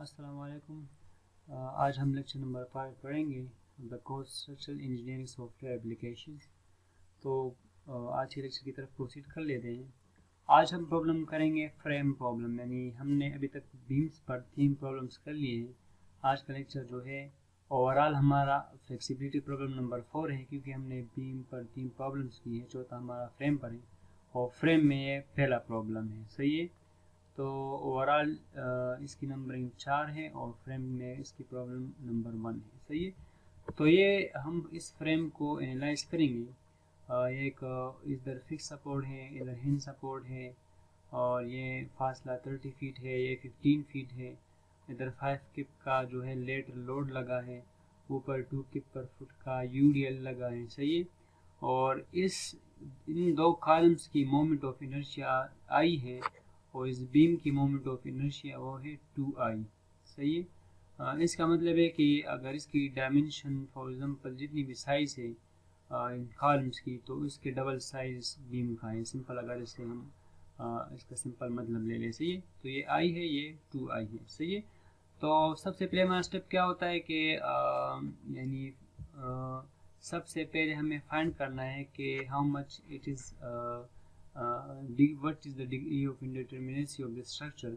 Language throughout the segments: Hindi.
अस्सलाम वालेकुम। आज हम लेक्चर नंबर 5 पढ़ेंगे the course structural engineering software applications. तो आज के लेक्चर की तरफ प्रोसीड कर लेते हैं। आज हम प्रॉब्लम करेंगे फ्रेम प्रॉब्लम, यानी हमने अभी तक बीम्स पर 3 प्रॉब्लम्स कर लिए हैं। आज का लेक्चर जो है ओवरऑल हमारा फ्लेक्सिबिलिटी प्रॉब्लम नंबर 4 है, क्योंकि हमने बीम पर 3 प्रॉब्लम्स की है। चौथा हमारा फ्रेम पर है और फ्रेम में ये पहला प्रॉब्लम है। सही है। तो ओवरऑल इसकी नंबरिंग 4 है और फ्रेम में इसकी प्रॉब्लम नंबर 1 है। सही है। तो ये हम इस फ्रेम को एनालाइज करेंगे। ये एक इधर फिक्स सपोर्ट है, इधर हिंज सपोर्ट है और ये फासला 30 फीट है, ये 15 फीट है। इधर 5 किप का जो है लेटर लोड लगा है, ऊपर 2 किप पर फुट का यूडीएल लगा है। सही है। और इन दो कॉलम्स की मोमेंट ऑफ इनर्शिया आई है और इस बीम की मोमेंट ऑफ इनर्शिया वो है 2i। सही है। इसका मतलब है कि अगर इसकी डायमेंशन फॉर एग्जांपल जितनी भी साइज़ है इन कॉलम्स की, तो इसके डबल साइज बीम का है। सिंपल अगर इसे हम इसका सिंपल मतलब ले लें। सही है। तो ये i है, ये 2i है। सही है। तो सबसे पहले हमारा स्टेप क्या होता है कि यानी सबसे पहले हमें फाइंड करना है कि how much it is what is the degree of indeterminacy of the structure।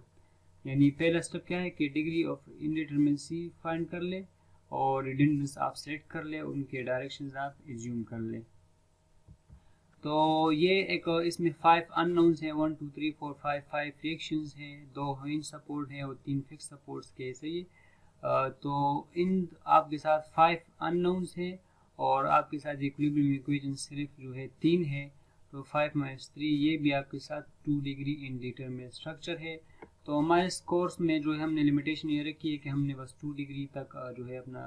यानी पहला स्टेप क्या है कि डिग्री ऑफ इंडिटरमिनेसी फाइंड कर ले और रिडंडेंस आप सेलेक्ट कर ले, उनके डायरेक्शंस आप एज्यूम कर ले। तो ये एक इसमें 5 अननोन्स हैं, 1 2 3 4 5 रिएक्शंस हैं, 2 हिंज सपोर्ट हैं और 3 फिक्स सपोर्ट्स के। सही है। तो इन आपके साथ 5 अननोन्स हैं और आपके साथ इक्विलिब्रियम इक्वेशन सिर्फ जो है 3 है। तो 5 - 3 ये भी आपके साथ 2 डिग्री इंडिटरमिनेट स्ट्रक्चर है। तो हमारे इस कोर्स में जो है हमने लिमिटेशन ये रखी है कि हमने बस 2 डिग्री तक जो है अपना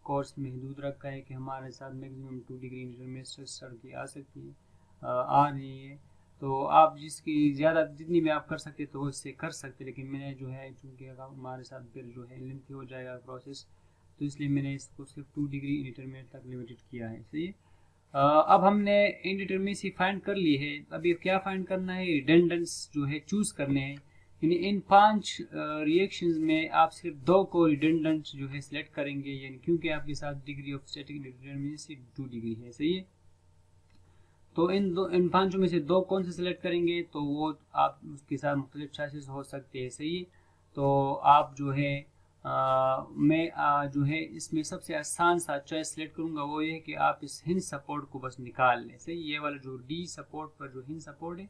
कोर्स में हदूद रखा है कि हमारे साथ मैक्सिमम 2 डिग्री इंडिटरमिनेट स्ट्रक्चर की आ सकती है, आ रही है। तो आप जिसकी ज़्यादा जितनी भी आप कर सकते तो वो इससे कर सकते, लेकिन मैंने जो है चूँकि हमारे साथ फिर जो है लेंथी हो जाएगा प्रोसेस, तो इसलिए मैंने इसको सिर्फ 2 डिग्री इंडिटरमिनेट तक लिमिटेड किया है। सही है। अब हमने इंडिटरमिनेसी फाइंड कर ली है। अभी क्या फाइंड करना है, रिडंडेंस जो है चूज करने हैं। यानी इन 5 रिएक्शंस में आप सिर्फ 2 को रिडंडेंट जो है सिलेक्ट करेंगे, यानी क्योंकि आपके साथ degree of static indeterminacy 2 degree है। सही है। तो इन 5 में से 2 कौन से सिलेक्ट करेंगे, तो वो आप उसके साथ मुख्तलिफ चॉइसेस हो सकते हैं। सही है। तो आप जो है मैं जो है इसमें सबसे आसान सा चॉइस सेलेक्ट करूंगा, वो ये है कि आप इस हिंज सपोर्ट को बस निकाल लें। सही, ये वाला जो डी सपोर्ट पर जो हिंज सपोर्ट है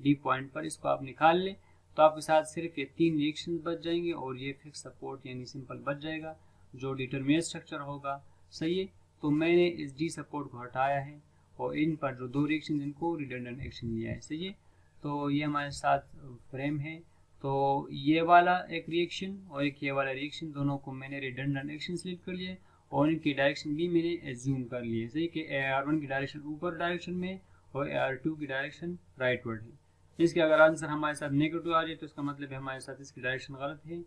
डी पॉइंट पर, इसको आप निकाल लें। तो आपके साथ सिर्फ ये 3 रिएक्शन बच जाएंगे और ये फिक्स सपोर्ट यानी सिंपल बच जाएगा जो डिटरमिनेट स्ट्रक्चर होगा। सही है। तो मैंने इस डी सपोर्ट को हटाया है और इन पर जो 2 रिएक्शन इनको रिडंडेंट एक्शन लिया है। सही है। तो ये हमारे साथ फ्रेम है। तो ये वाला एक रिएक्शन और एक ये वाला रिएक्शन, दोनों को मैंने रिडंडेंट एक्शन सिलेक्ट कर लिया और इनकी डायरेक्शन भी मैंने एज्यूम कर ली है। सही कि AR1 की डायरेक्शन ऊपर डायरेक्शन में और AR2 की डायरेक्शन राइटवर्ड है। इसके अगर आंसर हमारे साथ नेगेटिव आ जाए तो इसका मतलब है हमारे साथ इसकी डायरेक्शन गलत है,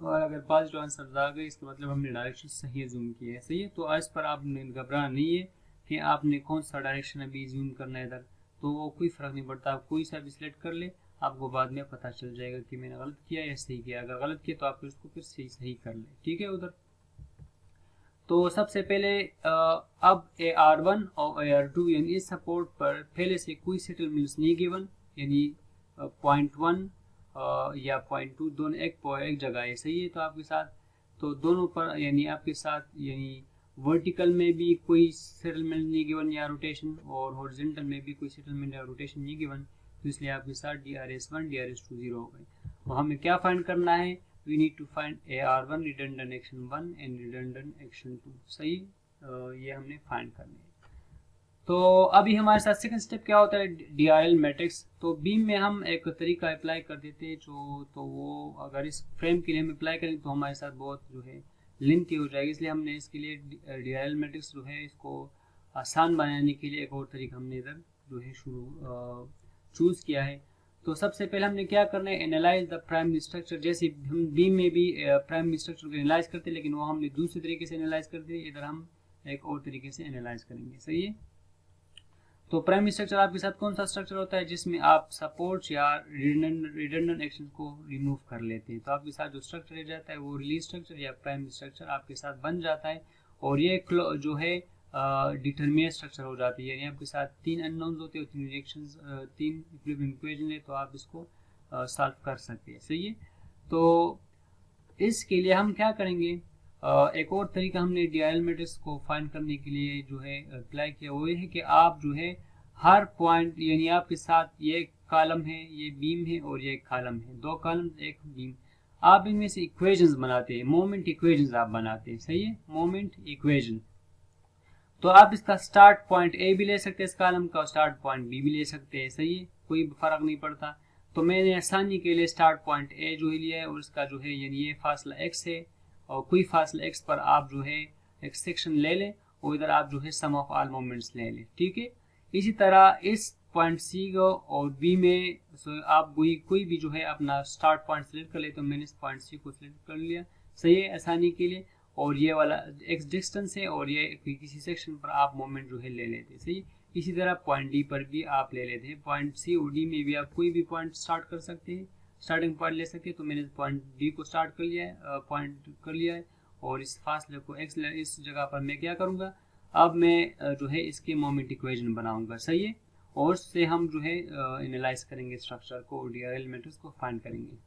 और अगर पॉजिटिव आंसर आ गए इसका मतलब हमने डायरेक्शन सही एज्यूम की है। सही है। तो इस पर आपने घबराना नहीं है कि आपने कौन सा डायरेक्शन अभी एज्यूम करना है इधर, तो वो कोई फ़र्क नहीं पड़ता। आप कोई सा भी सिलेक्ट कर ले, आपको बाद में पता चल जाएगा कि मैंने गलत किया या सही किया। अगर गलत किया तो आप उसको फिर सही कर ले। ठीक है उधर। तो सबसे पहले अब AR1 और AR2 यानी इस सपोर्ट पर पहले से कोई सेटलमेंट्स नहीं गिवन, यानी पॉइंट 1 या पॉइंट 2 दोनों एक जगह है। सही है। तो आपके साथ तो दोनों पर यानी आपके साथ यानी वर्टिकल में भी कोई सेटलमेंट नहीं गिवन या रोटेशन, और हॉरिजॉन्टल में भी कोई सेटलमेंट या रोटेशन नहीं गिवन, तो इसलिए आपके साथ DRS1 DRS2 0 हो गए। तो हमें क्या फाइंड करना है, we need to find AR1 redundant action 1 and redundant action 2। सही, ये हमने फाइंड करनी है। तो अभी हमारे साथ सेकंड स्टेप क्या होता है, DRL मैट्रिक्स। तो बीम में हम एक तरीका अप्लाई कर देते हैं तो वो अगर इस फ्रेम के लिए हम अप्लाई करें तो हमारे साथ बहुत जो है लेंथी हो जाएगी, इसलिए हमने इसके लिए DRL मैट्रिक्स जो है इसको आसान बनाने के लिए एक और तरीका हमने इधर जो है चूज़ किया है। तो सबसे पहले हमने क्या करना है, एनालाइज द प्राइमरी स्ट्रक्चर। जैसे हम बीम में भी प्राइमरी स्ट्रक्चर को एनालाइज करते हैं, लेकिन वो हमने दूसरे तरीके से एनालाइज करते हैं, इधर हम एक और तरीके से एनालाइज करेंगे। सही है। तो प्राइमरी स्ट्रक्चर आपके साथ कौन सा स्ट्रक्चर होता है जिसमें आप सपोर्ट्स या रिडंडेंट एक्शन को रिमूव कर लेते हैं। तो आपके साथ जो स्ट्रक्चर रह जाता है वो रिलीज स्ट्रक्चर या प्राइमरी स्ट्रक्चर आपके साथ बन जाता है, और ये जो है डिटरमिनेट स्ट्रक्चर हो जाती है। यानी आपके साथ 3 अननोन्स होते हैं, 3 रिएक्शंस, 3 इक्विलिब्रियम इक्वेशन है, तो आप इसको सॉल्व कर सकते हैं। सही है। तो इसके लिए हम क्या करेंगे, एक और तरीका हमने DRL मैट्रिक्स को फाइंड करने के लिए जो है अप्लाई किया, वो ये है कि आप जो है हर पॉइंट, यानी आपके साथ ये कॉलम है, ये बीम है और ये एक कॉलम है, 2 कॉलम 1 बीम, आप इनमें से इक्वेशंस बनाते हैं, मोमेंट इक्वेशंस आप बनाते हैं। सही है, मोमेंट इक्वेशन। तो आप इसका स्टार्ट पॉइंट ए भी ले सकते हैं, इस कॉलम का स्टार्ट पॉइंट बी भी ले सकते हैं। सही है, कोई फर्क नहीं पड़ता। तो मैंने आसानी के लिए स्टार्ट पॉइंट ए जो है लिया है, और इसका जो है यानी ये फासला x है, और कोई फासला x पर आप जो है एक सेक्शन ले लें, और इधर आप जो है सम ऑफ ऑल मोमेंट्स ले लें। ठीक है। इसी तरह इस पॉइंट सी को और बी में आप कोई भी जो है अपना स्टार्ट पॉइंट सेलेक्ट कर ले। तो मैंने इस पॉइंट सी को सिलेक्ट कर लिया। सही है, आसानी के लिए। और ये वाला x डिस्टेंस है, और ये किसी सेक्शन पर आप मोमेंट जो है ले लेते हैं। सही। इसी तरह पॉइंट डी पर भी आप ले लेते हैं। पॉइंट सी और डी में भी आप कोई भी पॉइंट स्टार्ट कर सकते हैं, स्टार्टिंग पॉइंट ले सकते हैं। तो मैंने पॉइंट डी को स्टार्ट कर लिया है, पॉइंट कर लिया है, और इस फासले को x इस जगह पर मैं क्या करूँगा, अब मैं जो है इसके मोमेंट इक्वेशन बनाऊंगा। सही है, और उससे हम जो है एनालाइज करेंगे स्ट्रक्चर को, DRL मैट्रिक्स को फाइंड करेंगे।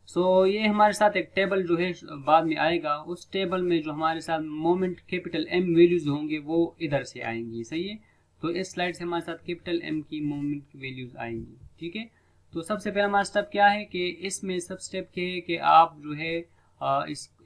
सो ये हमारे साथ एक टेबल जो है बाद में आएगा, उस टेबल में जो हमारे साथ मोमेंट कैपिटल M वैल्यूज होंगे वो इधर से आएंगी। सही है। तो इस स्लाइड से हमारे साथ कैपिटल M की मोमेंट की वैल्यूज आएंगी। ठीक है। तो सबसे पहला हमारा स्टेप क्या है कि इसमें सब स्टेप क्या है कि आप जो है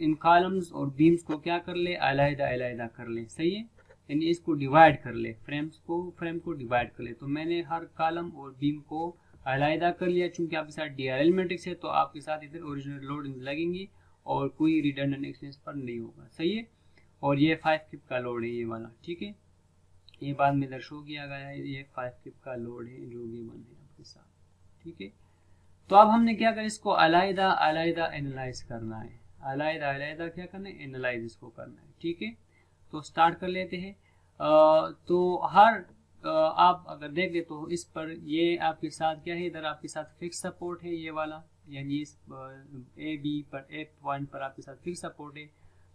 इन कॉलम्स और बीम्स को क्या कर ले, अलग-अलग कर ले। सही है, यानी इसको डिवाइड कर ले, फ्रेम को डिवाइड कर ले। तो मैंने हर कॉलम और बीम को अलग कर लिया। चूंकि आपके साथ DRL मैट्रिक्स है, तो आपके साथ इधर ओरिजिनल लोडिंग लगेंगी और कोई रिडंडेंट एक्शन पर नहीं होगा। सही है। और ये 5 किप का लोड है, ये वाला। ठीक है, ये बाद में इधर शो किया गया है, ये 5 किप का लोड है जो गिवन है आपके साथ। ठीक है। तो अब हमने क्या करना, इसको अलग-अलग एनालाइज करना है, अलग-अलग क्या करना है, एनालाइज इसको करना है। ठीक है। तो स्टार्ट कर लेते हैं। तो हर आप अगर देख ले तो इस पर ये आपके साथ क्या है, इधर आपके साथ फिक्स सपोर्ट है, ये वाला, यानी इस ए बी पर ए पॉइंट पर आपके साथ फिक्स सपोर्ट है।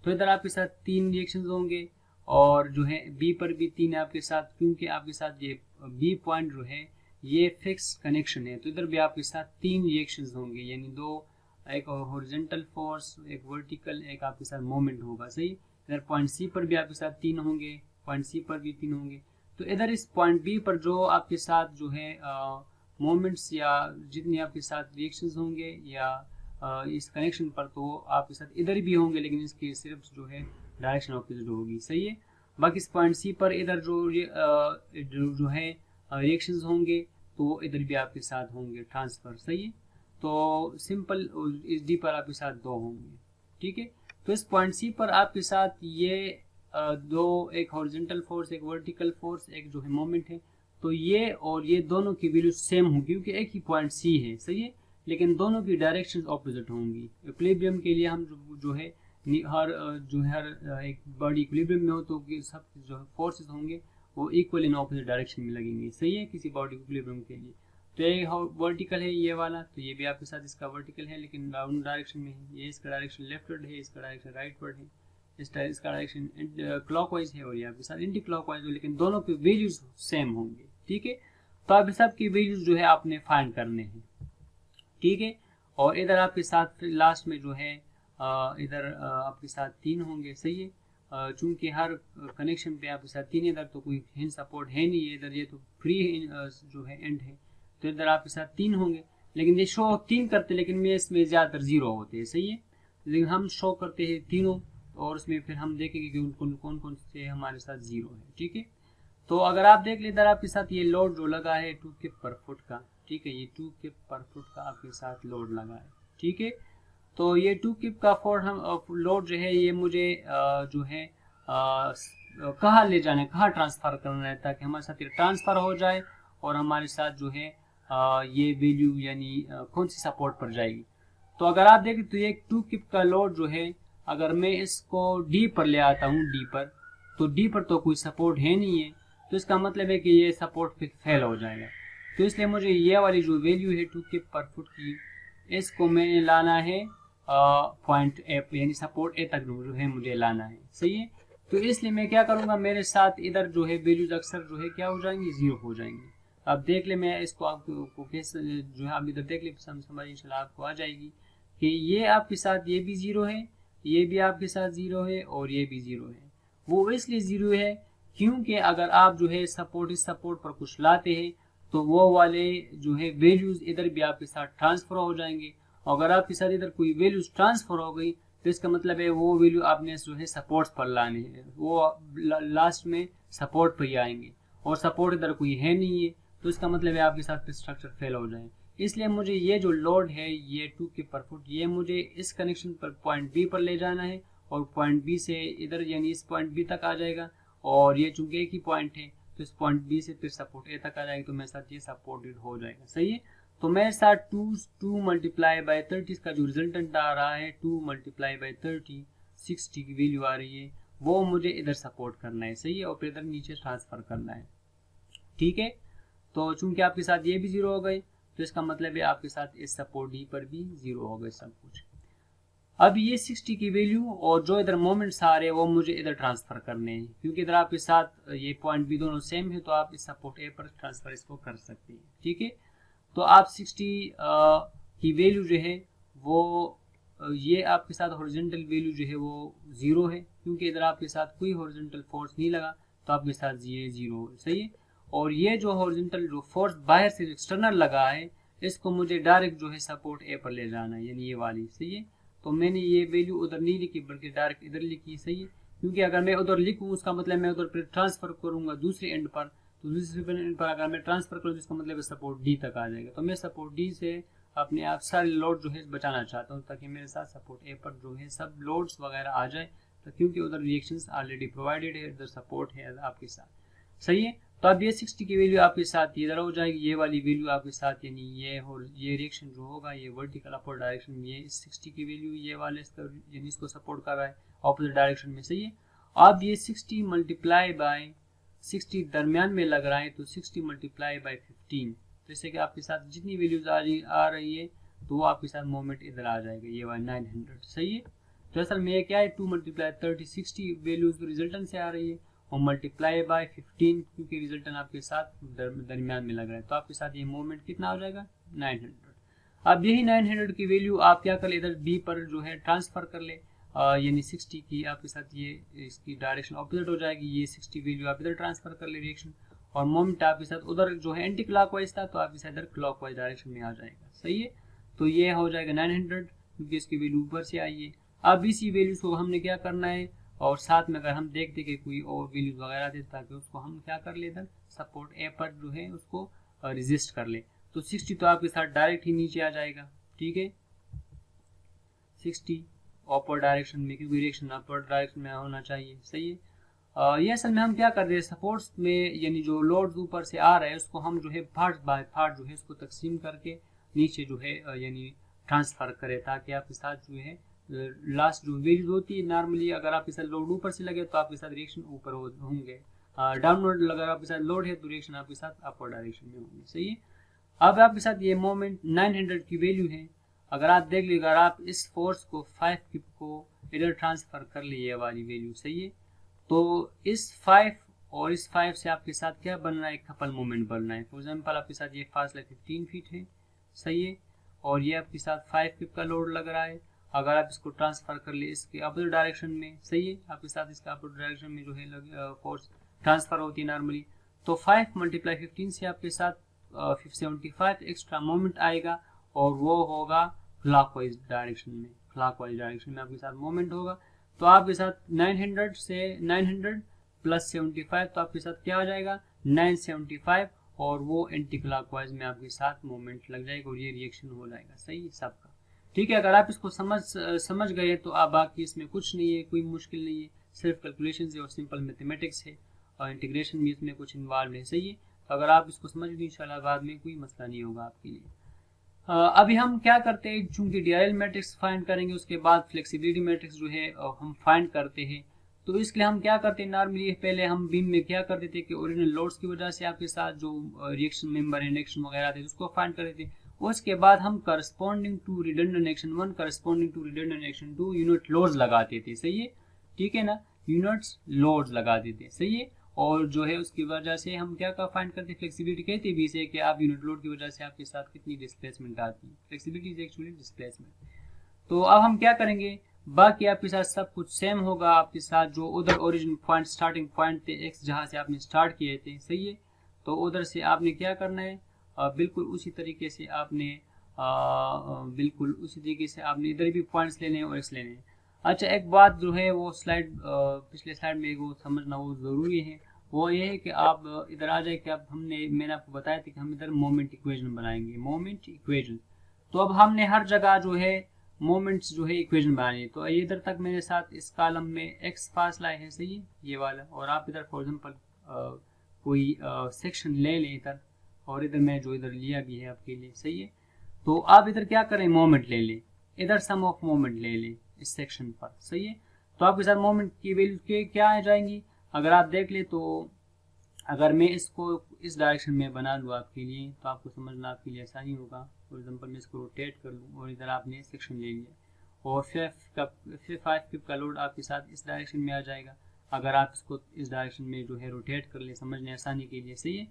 तो इधर आपके साथ 3 रिएक्शंस होंगे, और जो है बी पर भी 3 आपके साथ, क्योंकि आपके साथ ये बी पॉइंट जो है ये फिक्स कनेक्शन है। तो इधर भी आपके साथ 3 रिएक्शंस होंगे, यानी 2, एक हॉरिजॉन्टल फोर्स, एक वर्टिकल, एक आपके साथ मोमेंट होगा। सही। इधर पॉइंट सी पर भी आपके साथ 3 होंगे, पॉइंट सी पर भी 3 होंगे। तो इधर इस पॉइंट बी पर जो आपके साथ जो है मोमेंट्स या जितने आपके साथ रिएक्शंस होंगे या इस कनेक्शन पर, तो आपके साथ इधर भी होंगे, लेकिन इसकी सिर्फ जो है डायरेक्शन ऑपोजिट होगी। सही है। बाकी इस पॉइंट सी पर इधर जो है रिएक्शंस होंगे, तो इधर भी आपके साथ होंगे ट्रांसफर। सही है। तो सिंपल इस डी पर आपके साथ 2 होंगे। ठीक है। तो इस पॉइंट सी पर आपके साथ ये 2, एक हॉरिजॉन्टल फोर्स, एक वर्टिकल फोर्स, एक जो है मोमेंट है। तो ये और ये दोनों की वैल्यू सेम होगी, क्योंकि एक ही पॉइंट सी है। सही है, लेकिन दोनों की डायरेक्शन ऑपोजिट होंगी। इक्विलिब्रियम के लिए हम जो है हर एक बॉडी इक्विलिब्रियम में हो, तो सब जो फोर्सेस होंगे वो इक्वल इन ऑपोजिट डायरेक्शन में लगेंगे। सही है, किसी बॉडी इक्विलिब्रियम के लिए। तो ये वर्टिकल है ये वाला, तो ये भी आपके साथ इसका वर्टिकल है, लेकिन डाउन डायरेक्शन में है। ये इसका डायरेक्शन लेफ्टवर्ड है, इसका डायरेक्शन राइटवर्ड है, इसका डायरेक्शन क्लॉकवाइज है, और ये आपके साथ एंटी क्लॉकवाइज है, लेकिन दोनों की वैल्यूज सेम होंगे। ठीक है। तो आप सब की वैल्यूज जो है आपने फाइंड करने हैं। ठीक है। और इधर आपके साथ लास्ट में जो है इधर आपके साथ 3 होंगे। सही है। चूंकि हर कनेक्शन पे आपके साथ 3, इधर तो कोई हिंज सपोर्ट है नहीं है, इधर ये तो फ्री जो है एंड है, तो इधर आपके साथ 3 होंगे। लेकिन ये शो 3 करते, लेकिन में इसमें ज़्यादातर 0 होते हैं। सही है, लेकिन हम शो करते हैं तीनों, और उसमें फिर हम देखेंगे कि कौन कौन से हमारे साथ 0 है। ठीक है। तो अगर आप देख ले, इधर आपके साथ ये लोड जो लगा है 2 किप पर फुट का। ठीक है, ये 2 किप पर फुट का आपके साथ लोड लगा है। ठीक है। तो ये 2 किप का लोड जो है, ये मुझे जो है कहाँ ले जाना है, कहाँ ट्रांसफ़र करना है, ताकि हमारे साथ ये ट्रांसफ़र हो जाए और हमारे साथ जो है ये वैल्यू यानी कौन सी सपोर्ट पर जाएगी। तो अगर आप देखें तो ये 2 किप का लोड जो है, अगर मैं इसको डी पर ले आता हूँ, डी पर, तो डी पर तो कोई सपोर्ट है नहीं है, तो इसका मतलब है कि ये सपोर्ट फेल हो जाएगा। तो इसलिए मुझे ये वाली जो वैल्यू है 2 kip पर फुट की, इसको मैंने लाना है पॉइंट ए, यानी सपोर्ट ए तक जो है मुझे लाना है। सही है। तो इसलिए मैं क्या करूँगा, मेरे साथ इधर जो है वैल्यूज अक्सर जो है क्या हो जाएंगी, 0 हो जाएंगी। अब देख ले, मैं इसको आपको कैसे जो है आप इधर देख ले, समझ इंशाल्लाह आपको आ जाएगी कि ये आपके साथ ये भी 0 है, ये भी आपके साथ 0 है और ये भी 0 है। वो इसलिए 0 है क्योंकि अगर आप जो है इस सपोर्ट पर कुछ लाते हैं तो वो वाले जो है वैल्यूज इधर भी आपके साथ ट्रांसफर हो जाएंगे। अगर आपके साथ इधर कोई वैल्यूज ट्रांसफर हो गई तो इसका मतलब है वो वैल्यू आपने जो है सपोर्ट पर लाने हैं, वो लास्ट में सपोर्ट पर ही आएंगे और सपोर्ट इधर कोई है नहीं है, तो इसका मतलब है आपके साथ स्ट्रक्चर फेल हो जाए। इसलिए मुझे ये जो लोड है ये 2 kip पर फुट, ये मुझे इस कनेक्शन पर पॉइंट बी पर ले जाना है और पॉइंट बी से इधर यानी इस पॉइंट बी तक आ जाएगा, और ये चूंकि एक ही पॉइंट है तो इस पॉइंट बी से फिर सपोर्ट ए तक आ जाएगा, तो मेरे साथ ये सपोर्टेड हो जाएगा। सही है। तो मेरे साथ 2 मल्टीप्लाई बाई 30 का जो रिजल्टेंट आ रहा है 2 मल्टीप्लाई बाई 30 60 की वैल्यू आ रही है, वो मुझे इधर सपोर्ट करना है। सही है। और फिर इधर नीचे ट्रांसफर करना है। ठीक है। तो चूंकि आपके साथ ये भी 0 हो गए तो इसका मतलब है आपके साथ इस सपोर्ट डी पर भी 0 हो गए सब कुछ। अब ये 60 की वैल्यू और जो इधर मोमेंट्स आ रहे हैं वो मुझे इधर ट्रांसफर करने हैं, क्योंकि इधर आपके साथ ये पॉइंट बी दोनों सेम है, तो आप इस सपोर्ट ए पर ट्रांसफर इसको कर सकते हैं। ठीक है। तो आप 60 की वैल्यू जो है वो ये आपके साथ हॉरिजॉन्टल वैल्यू जो है वो 0 है, क्योंकि इधर आपके साथ कोई हॉरिजॉन्टल फोर्स नहीं लगा, तो आपके साथ ये 0 है। सही है। और ये जो हॉरिजॉन्टल जो फोर्स बाहर से एक्सटर्नल लगा है इसको मुझे डायरेक्ट जो है सपोर्ट ए पर ले जाना है, यानी ये वाली। सही है। तो मैंने ये वैल्यू उधर नहीं लिखी बल्कि डायरेक्ट इधर लिखी। सही है। क्योंकि अगर मैं उधर लिखूँ उसका मतलब मैं उधर फिर ट्रांसफर करूँगा दूसरे एंड पर, तो दूसरे एंड पर अगर मैं ट्रांसफर करूँ तो इसका मतलब सपोर्ट डी तक आ जाएगा। तो मैं सपोर्ट डी से अपने आप सारे लोड जो है बचाना चाहता हूँ, ताकि मेरे साथ सपोर्ट ए पर जो है सब लोड्स वगैरह आ जाए, तो क्योंकि उधर रिएक्शंस ऑलरेडी प्रोवाइडेड है, उधर सपोर्ट है आपके साथ। सही है। तो अब ये 60 की वैल्यू आपके साथ इधर हो जाएगी, ये वाली वैल्यू आपके साथ, यानी ये रिएक्शन जो होगा ये वर्टिकल अपर डायरेक्शन में, ये 60 की वैल्यू ये वाले यानी इसको सपोर्ट कर रहा है ऑपोजिट डायरेक्शन में। सही है। अब ये 60 मल्टीप्लाई बाय 60 दरमियान में लग रहा है, तो 60 मल्टीप्लाई बाय 15, जैसे कि आपके साथ जितनी वैल्यूज आ रही है तो वो आपके साथ मोमेंट इधर आ जाएगा, ये वाला 900। सही है। तो असल में ये क्या है, 2 मल्टीप्लाई 30 60 वैल्यूज तो रिजल्टेंट से आ रही है और मल्टीप्लाई बाय 15, क्योंकि रिजल्टेंट आपके साथ दरमियान में लग रहा है, तो आपके साथ ये मोमेंट कितना हो जाएगा, 900। अब यही 900 की वैल्यू आप क्या कर ले, इधर बी पर जो है ट्रांसफर कर ले, यानी 60 की आपके साथ ये इसकी डायरेक्शन ऑपोजिट हो जाएगी, ये 60 वैल्यू आप इधर ट्रांसफर कर ले रिएक्शन, और मोमेंट आपके साथ उधर जो है एंटी क्लॉकवाइज था तो आपके साथ इधर क्लॉकवाइज डायरेक्शन में आ जाएगा। सही है। तो ये हो जाएगा 900, क्योंकि इसकी वैल्यू ऊपर से आई है। अब इसी वैल्यूज को हमने क्या करना है, और साथ में अगर हम देखते कि कोई और वैल्यूज वगैरह थे ताकि उसको हम क्या कर ले, इधर सपोर्ट ए पर जो है उसको रेजिस्ट कर ले, तो 60 तो आपके साथ डायरेक्ट ही नीचे आ जाएगा। ठीक है। 60 अपर डायरेक्शन में, क्योंकि डायरेक्शन अपर डायरेक्शन में होना चाहिए। सही है। ये असल में हम क्या कर रहे हैं, सपोर्ट्स में यानी जो लोड ऊपर से आ रहा है उसको हम जो है पार्ट बाय पार्ट जो है उसको तकसीम करके नीचे जो है यानी ट्रांसफर करें, ताकि आपके साथ जो है लास्ट जो वैल्यूज होती है, नॉर्मली अगर आपके साथ लोड ऊपर से लगे तो आपके साथ रिएक्शन ऊपर होंगे, डाउनवर्ड अगर आपके साथ लोड है तो रिएक्शन आपके साथ अपर डायरेक्शन में होंगे। सही है। अब आपके साथ ये मोमेंट 900 की वैल्यू है, अगर आप देख लीजिए, अगर आप इस फोर्स को 5 किप को इधर ट्रांसफर कर लिए ये वाली वैल्यू। सही है। तो इस 5 और इस 5 से आपके साथ क्या बन रहा है, कपल मोमेंट बन रहा है। फॉर एग्जांपल आपके साथ ये फासला 15 फीट है। सही है। और ये आपके साथ 5 किप का लोड लग रहा है, अगर आप इसको ट्रांसफर कर ले इसके अपोजिट डायरेक्शन में। सही है। आपके साथ इसका अपोजिट डायरेक्शन में जो है फोर्स ट्रांसफर होती है नॉर्मली, तो 5 मल्टीप्लाई 15 से आपके साथ 75 एक्स्ट्रा मोमेंट आएगा, और वो होगा क्लॉकवाइज डायरेक्शन में। क्लॉकवाइज डायरेक्शन में आपके साथ मोमेंट होगा, तो आपके साथ 900 से 900 प्लस 75, तो आपके साथ क्या आ जाएगा 975, और वो एंटी क्लॉकवाइज में आपके साथ मोमेंट लग जाएगा और ये रिएक्शन हो जाएगा। सही सबका। ठीक है। अगर आप इसको समझ गए तो आप बाकी इसमें कुछ नहीं है, कोई मुश्किल नहीं है, सिर्फ कैलकुलेशन है और सिंपल मैथमेटिक्स है, और इंटीग्रेशन भी इसमें कुछ इन्वॉल्व है। सही है। तो अगर आप इसको समझ ली इंशाल्लाह बाद में कोई मसला नहीं होगा आपके लिए। अभी हम क्या करते हैं, चूंकि DRL मैट्रिक्स फाइंड करेंगे उसके बाद फ्लेक्सिबिलिटी मैट्रिक्स जो है हम फाइंड करते हैं, तो इसके लिए हम क्या करते हैं, नॉर्मली पहले हम बीम में क्या करते थे कि ओरिजिनल लोड्स की वजह से आपके साथ जो रिएक्शन मेंबर इंडक्शन वगैरह थे उसको फाइंड करते थे। उसके बाद हम corresponding to redundant action 1 corresponding to redundant action 2 unit loads लगाते थे, सही है, ठीक है ना, यूनिट्स लोड्स लगाते थे, सही है। और जो है उसकी वजह से हम क्या का फाइंड करते, फ्लेक्सिबिलिटी कहते भी से कि आप यूनिट लोड की वजह से आपके साथ कितनी डिस्प्लेसमेंट आती है, फ्लेक्सिबिलिटी इज एक्चुअली डिस्प्लेसमेंट। तो अब हम क्या करेंगे, बाकी आपके साथ सब कुछ सेम होगा, आपके साथ जो उधर ओरिजिन पॉइंट स्टार्टिंग पॉइंट थे एक्स जहाँ से आपने स्टार्ट किए थे, सही है, तो उधर से आपने क्या करना है, बिल्कुल उसी तरीके से आपने इधर भी पॉइंट्स लेने हैं और एक्स लेने हैं। अच्छा, एक बात जो है वो स्लाइड पिछले स्लाइड में वो समझना वो ज़रूरी है, वो ये है कि आप इधर आ जाए कि अब मैंने आपको बताया था कि हम इधर मोमेंट इक्वेशन बनाएंगे, मोमेंट इक्वेशन। तो अब हमने हर जगह जो है मोमेंट्स जो है इक्वेशन बनानी है। तो इधर तक मेरे साथ इस कॉलम में एक्स फासला है, सही है, ये वाला, और आप इधर फॉर एग्जांपल कोई सेक्शन ले लें इधर, और इधर मैं जो इधर लिया भी है आपके लिए, सही है। तो आप इधर क्या करें, मोमेंट ले लें, इधर सम ऑफ मोमेंट ले लें इस सेक्शन पर, सही है। तो आपके साथ मोमेंट की वैल्यू के क्या आ जाएंगी, अगर आप देख ले तो अगर मैं इसको इस डायरेक्शन में बना लूँ आपके लिए तो आपको समझना आपके लिए आसानी होगा। फॉर एग्जांपल मैं इसको रोटेट कर लूँ और इधर आपने सेक्शन ले लिया और फिर 5 पिप का लोड आपके साथ इस डायरेक्शन में आ जाएगा। अगर आप इसको इस डायरेक्शन में जो है रोटेट कर ले समझने आसानी के लिए, सही है।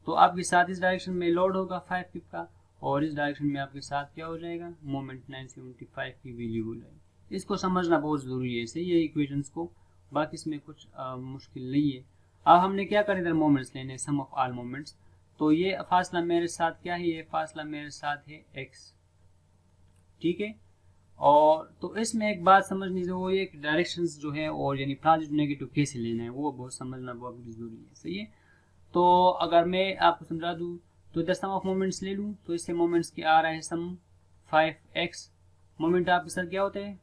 तो आपके साथ इस डायरेक्शन में लोड होगा 5 पिप का और इस डायरेक्शन में आपके साथ क्या हो जाएगा, मोमेंट 975 की वैल्यू हो जाएगी। इसको समझना बहुत ज़रूरी है, सही है, इक्वेशंस को, बाकी इसमें कुछ मुश्किल नहीं है। अब हमने क्या करें, इधर मोमेंट्स लेने, सम ऑफ ऑल मोमेंट्स। तो ये फासला मेरे साथ क्या है, ये फासला मेरे साथ है x, ठीक है। और तो इसमें एक बात समझनी जो वो ये डायरेक्शंस जो है और यानी पॉजिटिव नेगेटिव कैसे लेना है वो बहुत समझना बहुत जरूरी है, सही है। तो अगर मैं आपको समझा दूँ तो इधर सम ऑफ मोमेंट्स ले लूँ तो इससे मोमेंट्स की आ रहा है सम 5x, मोमेंट आपके साथ क्या होता है,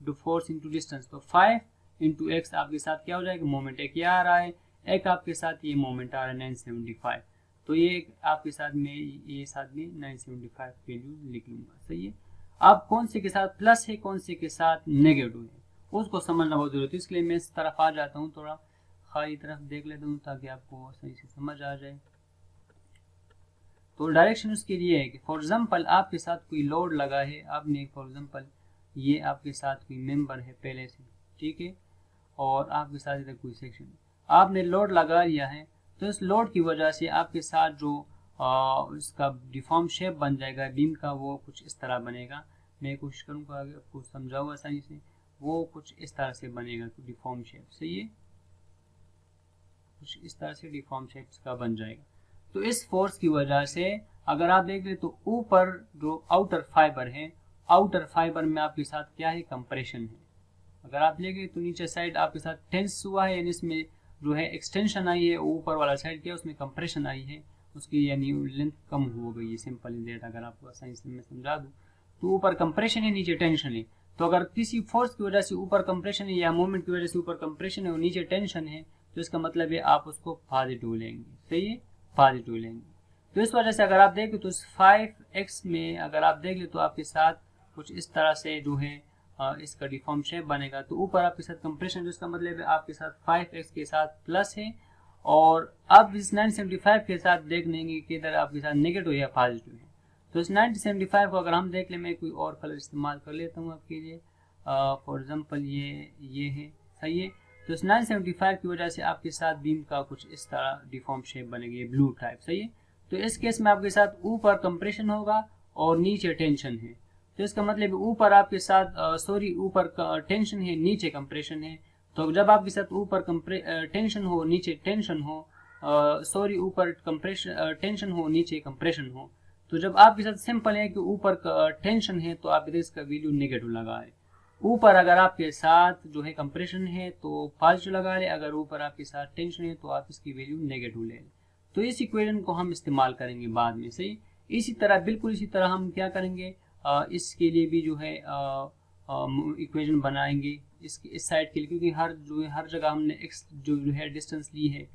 टू फोर्स इंटू डिस्टेंस, तो 5 इंटू एक्स आपके साथ क्या हो जाएगा, मोमेंट एक आ रहा है, एक आपके साथ ये मोमेंट आ रहा है 975, तो ये आपके साथ में ये साथ में 975 वैल्यू लिख लूंगा, सही है। अब कौन से के साथ प्लस है कौन से के साथ नेगेटिव है उसको समझना बहुत जरूरी है, इसलिए मैं इस तरफ आ जाता हूँ, थोड़ा खाली तरफ देख लेता हूँ ताकि आपको सही से समझ आ जाए। तो डायरेक्शन उसके लिए है कि फॉर एग्जाम्पल आपके साथ कोई लोड लगा है, आपने फॉर एग्जाम्पल ये आपके साथ कोई मेंबर है पहले से, ठीक है, और आपके साथ इधर कोई सेक्शन है, आपने लोड लगा लिया है, तो इस लोड की वजह से आपके साथ जो इसका डिफॉर्म शेप बन जाएगा बीम का, वो कुछ इस तरह बनेगा। मैं कोशिश करूँगा आपको समझाऊँ आसानी से, वो कुछ इस तरह से बनेगा डिफॉर्म शेप, सही है, कुछ इस तरह से डिफॉर्म शेप का बन जाएगा। तो इस फोर्स की वजह से अगर आप देख ले तो ऊपर जो आउटर फाइबर है, आउटर फाइबर में आपके साथ क्या है, कंप्रेशन है। अगर आप लेंगे तो नीचे साइड आपके साथ टेंस हुआ है, यानी इसमें जो है एक्सटेंशन आई है, ऊपर वाला साइड क्या उसमें कंप्रेशन आई है, उसकी यानी लेंथ कम हो गई है, सिंपल इज अगर आपको आसानी से मैं समझा दूँ तो ऊपर कंप्रेशन है नीचे टेंशन है। तो अगर किसी फोर्स की वजह से ऊपर कंप्रेशन है या मूवमेंट की वजह से ऊपर कंप्रेशन है और नीचे टेंशन है, तो इसका मतलब है आप उसको पॉजिटिव लेंगे, सही है, पॉजिटिव लेंगे। तो इस वजह से अगर आप देखें तो इस 5x में अगर आप देख ले तो आपके साथ कुछ इस तरह से जो है इसका डिफॉर्म शेप बनेगा। तो ऊपर आपके साथ कंप्रेशन, जो इसका मतलब है आपके साथ 5x के साथ प्लस है, और अब इस 975 के साथ देख लेंगे कि इधर आपके साथ नेगेटिव या पॉजिटिव है। तो इस 975 को अगर हम देख लें, मैं कोई और कलर इस्तेमाल कर लेता हूँ आपके लिए, फॉर एग्जांपल ये है, सही है। तो इस 975 की वजह से आपके साथ बीम का कुछ इस तरह डिफॉर्म शेप बनेगी, ब्लू टाइप, सही है। तो इस केस में आपके साथ ऊपर कंप्रेशन होगा और नीचे टेंशन है, तो इसका मतलब ऊपर आपके साथ ऊपर टेंशन है नीचे कंप्रेशन है। तो जब आपके साथ ऊपर टेंशन हो नीचे टेंशन हो, ऊपर टेंशन हो नीचे कंप्रेशन हो, तो जब आपके साथ सिंपल है कि ऊपर टेंशन है तो आप इधर इसका वैल्यू नेगेटिव लगाए। ऊपर अगर आपके साथ जो है कंप्रेशन है तो पॉजिटिव लगा ले, अगर ऊपर आपके साथ टेंशन है तो आप इसकी वैल्यू नेगेटिव ले। तो इस इक्वेशन को हम इस्तेमाल करेंगे बाद में, सही। इसी तरह बिल्कुल इसी तरह हम क्या करेंगे, इसके लिए भी जो है इक्वेशन बनाएंगे इस साइड के लिए, क्योंकि हर जगह हमने एक्स जो है डिस्टेंस ली है,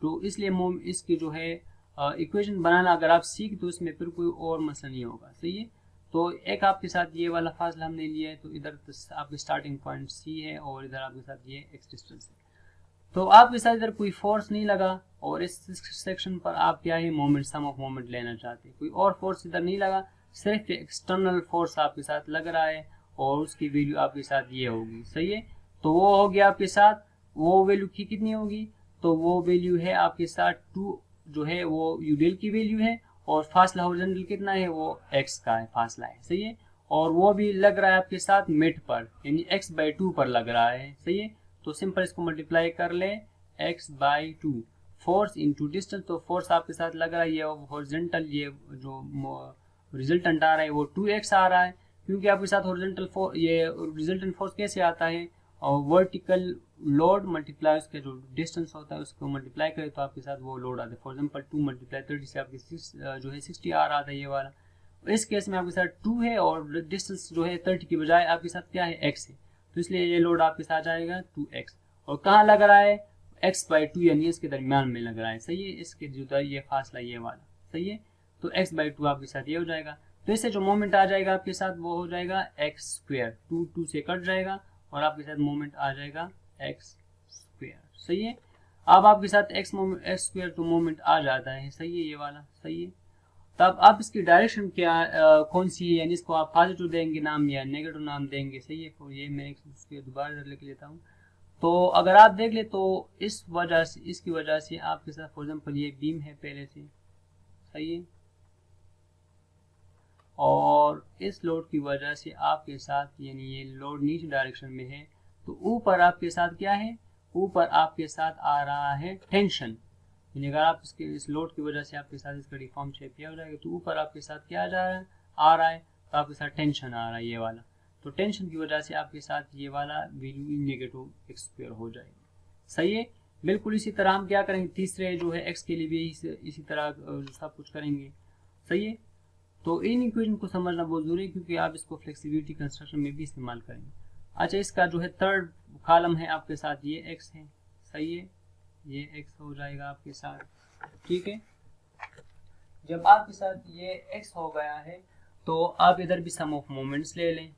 तो इसलिए इसकी जो है इक्वेशन बनाना अगर आप सीख तो इसमें फिर कोई और मसला नहीं होगा, सही है। तो एक आपके साथ ये वाला फासला हमने लिया है, तो इधर आपके स्टार्टिंग पॉइंट सी है और इधर आपके साथ ये एक्स डिस्टेंस है। तो आपके साथ इधर कोई फोर्स नहीं लगा और इस सेक्शन पर आप क्या है मोमेंट, सम ऑफ मोमेंट लेना चाहते हैं। कोई और फोर्स इधर नहीं लगा, सिर्फ एक्सटर्नल फोर्स आपके साथ लग रहा है और उसकी वैल्यू आपके साथ ये होगी। सही है, तो वो हो गया आपके साथ, वो वैल्यू की कितनी होगी, तो वो वैल्यू है आपके साथ 2 जो है वो यूडेल की वैल्यू है और फासला हॉरिजॉन्टल कितना है, वो x का है फासला है। सही है, और वो भी लग रहा है आपके साथ मिड पर, यानी x/2 पर लग रहा है। सही है, तो सिंपल इसको मल्टीप्लाई कर ले, x/2 फोर्स इंटू डिस्टेंस, तो फोर्स आपके साथ लग रहा है ये हॉरिजॉन्टल, ये जो रिजल्टेंट आ रहा है वो 2x आ रहा है, क्योंकि आपके साथ हॉरिजॉन्टल फोर्स, ये रिजल्टेंट फोर्स कैसे आता है, और वर्टिकल लोड मल्टीप्लाई उसके जो डिस्टेंस होता है उसको मल्टीप्लाई करें तो आपके साथ वो लोड आता है। फॉर एग्जांपल 2 × 30 से आपके 6 जो है 60 आ रहा था ये वाला। इस केस में आपके साथ 2 है और डिस्टेंस जो है 30 की बजाय आपके साथ क्या है, x है, तो इसलिए ये लोड आपके साथ आएगा 2x। और कहाँ लग रहा है, x/2 यानी इसके दरमियान में लग रहा है। सही है, इसके जुदा ये फासला ये वाला। सही है, तो x/2 आपके साथ ये हो जाएगा। तो इससे जो मोमेंट आ जाएगा आपके साथ वो हो जाएगा x², 2 से कट जाएगा और आपके साथ मोमेंट आ जाएगा x²। सही है, अब आपके साथ x² तो मोमेंट आ जाता है। सही है, ये वाला सही है। तब आप इसकी डायरेक्शन क्या कौन सी है, यानी इसको आप पॉजिटिव देंगे नाम या नेगेटिव नाम देंगे। सही है, तो ये मैं इसके दोबारा लिख लेता हूँ। तो अगर आप देख ले तो इस वजह से, इसकी वजह से आपके साथ फॉर एग्जाम्पल ये बीम है पहले से। सही है, और इस लोड की वजह से आपके साथ, यानी ये लोड नीचे डायरेक्शन में है, तो ऊपर आपके साथ क्या है, ऊपर आपके साथ आ रहा है टेंशन। यानी अगर आप इस लोड की वजह से आपके साथ इसका डिफॉर्म शेप किया हो जाएगा, तो ऊपर आपके साथ क्या आ रहा है, तो आपके साथ टेंशन आ रहा है ये वाला। तो टेंशन की वजह से आपके साथ ये वाला वैल्यू नेगेटिव x² हो जाएगी। सही है, बिल्कुल इसी तरह हम क्या करेंगे, तीसरे जो है x के लिए भी इसी तरह सब कुछ करेंगे। सही है, तो इन इक्वेशन को समझना बहुत जरूरी है क्योंकि आप इसको फ्लेक्सिबिलिटी कंस्ट्रक्शन में भी इस्तेमाल करेंगे। अच्छा, इसका जो है थर्ड कॉलम है आपके साथ ये x है। सही है, ये x हो जाएगा आपके साथ। ठीक है, जब आपके साथ ये x हो गया है तो आप इधर भी सम ऑफ मोमेंट्स ले लें।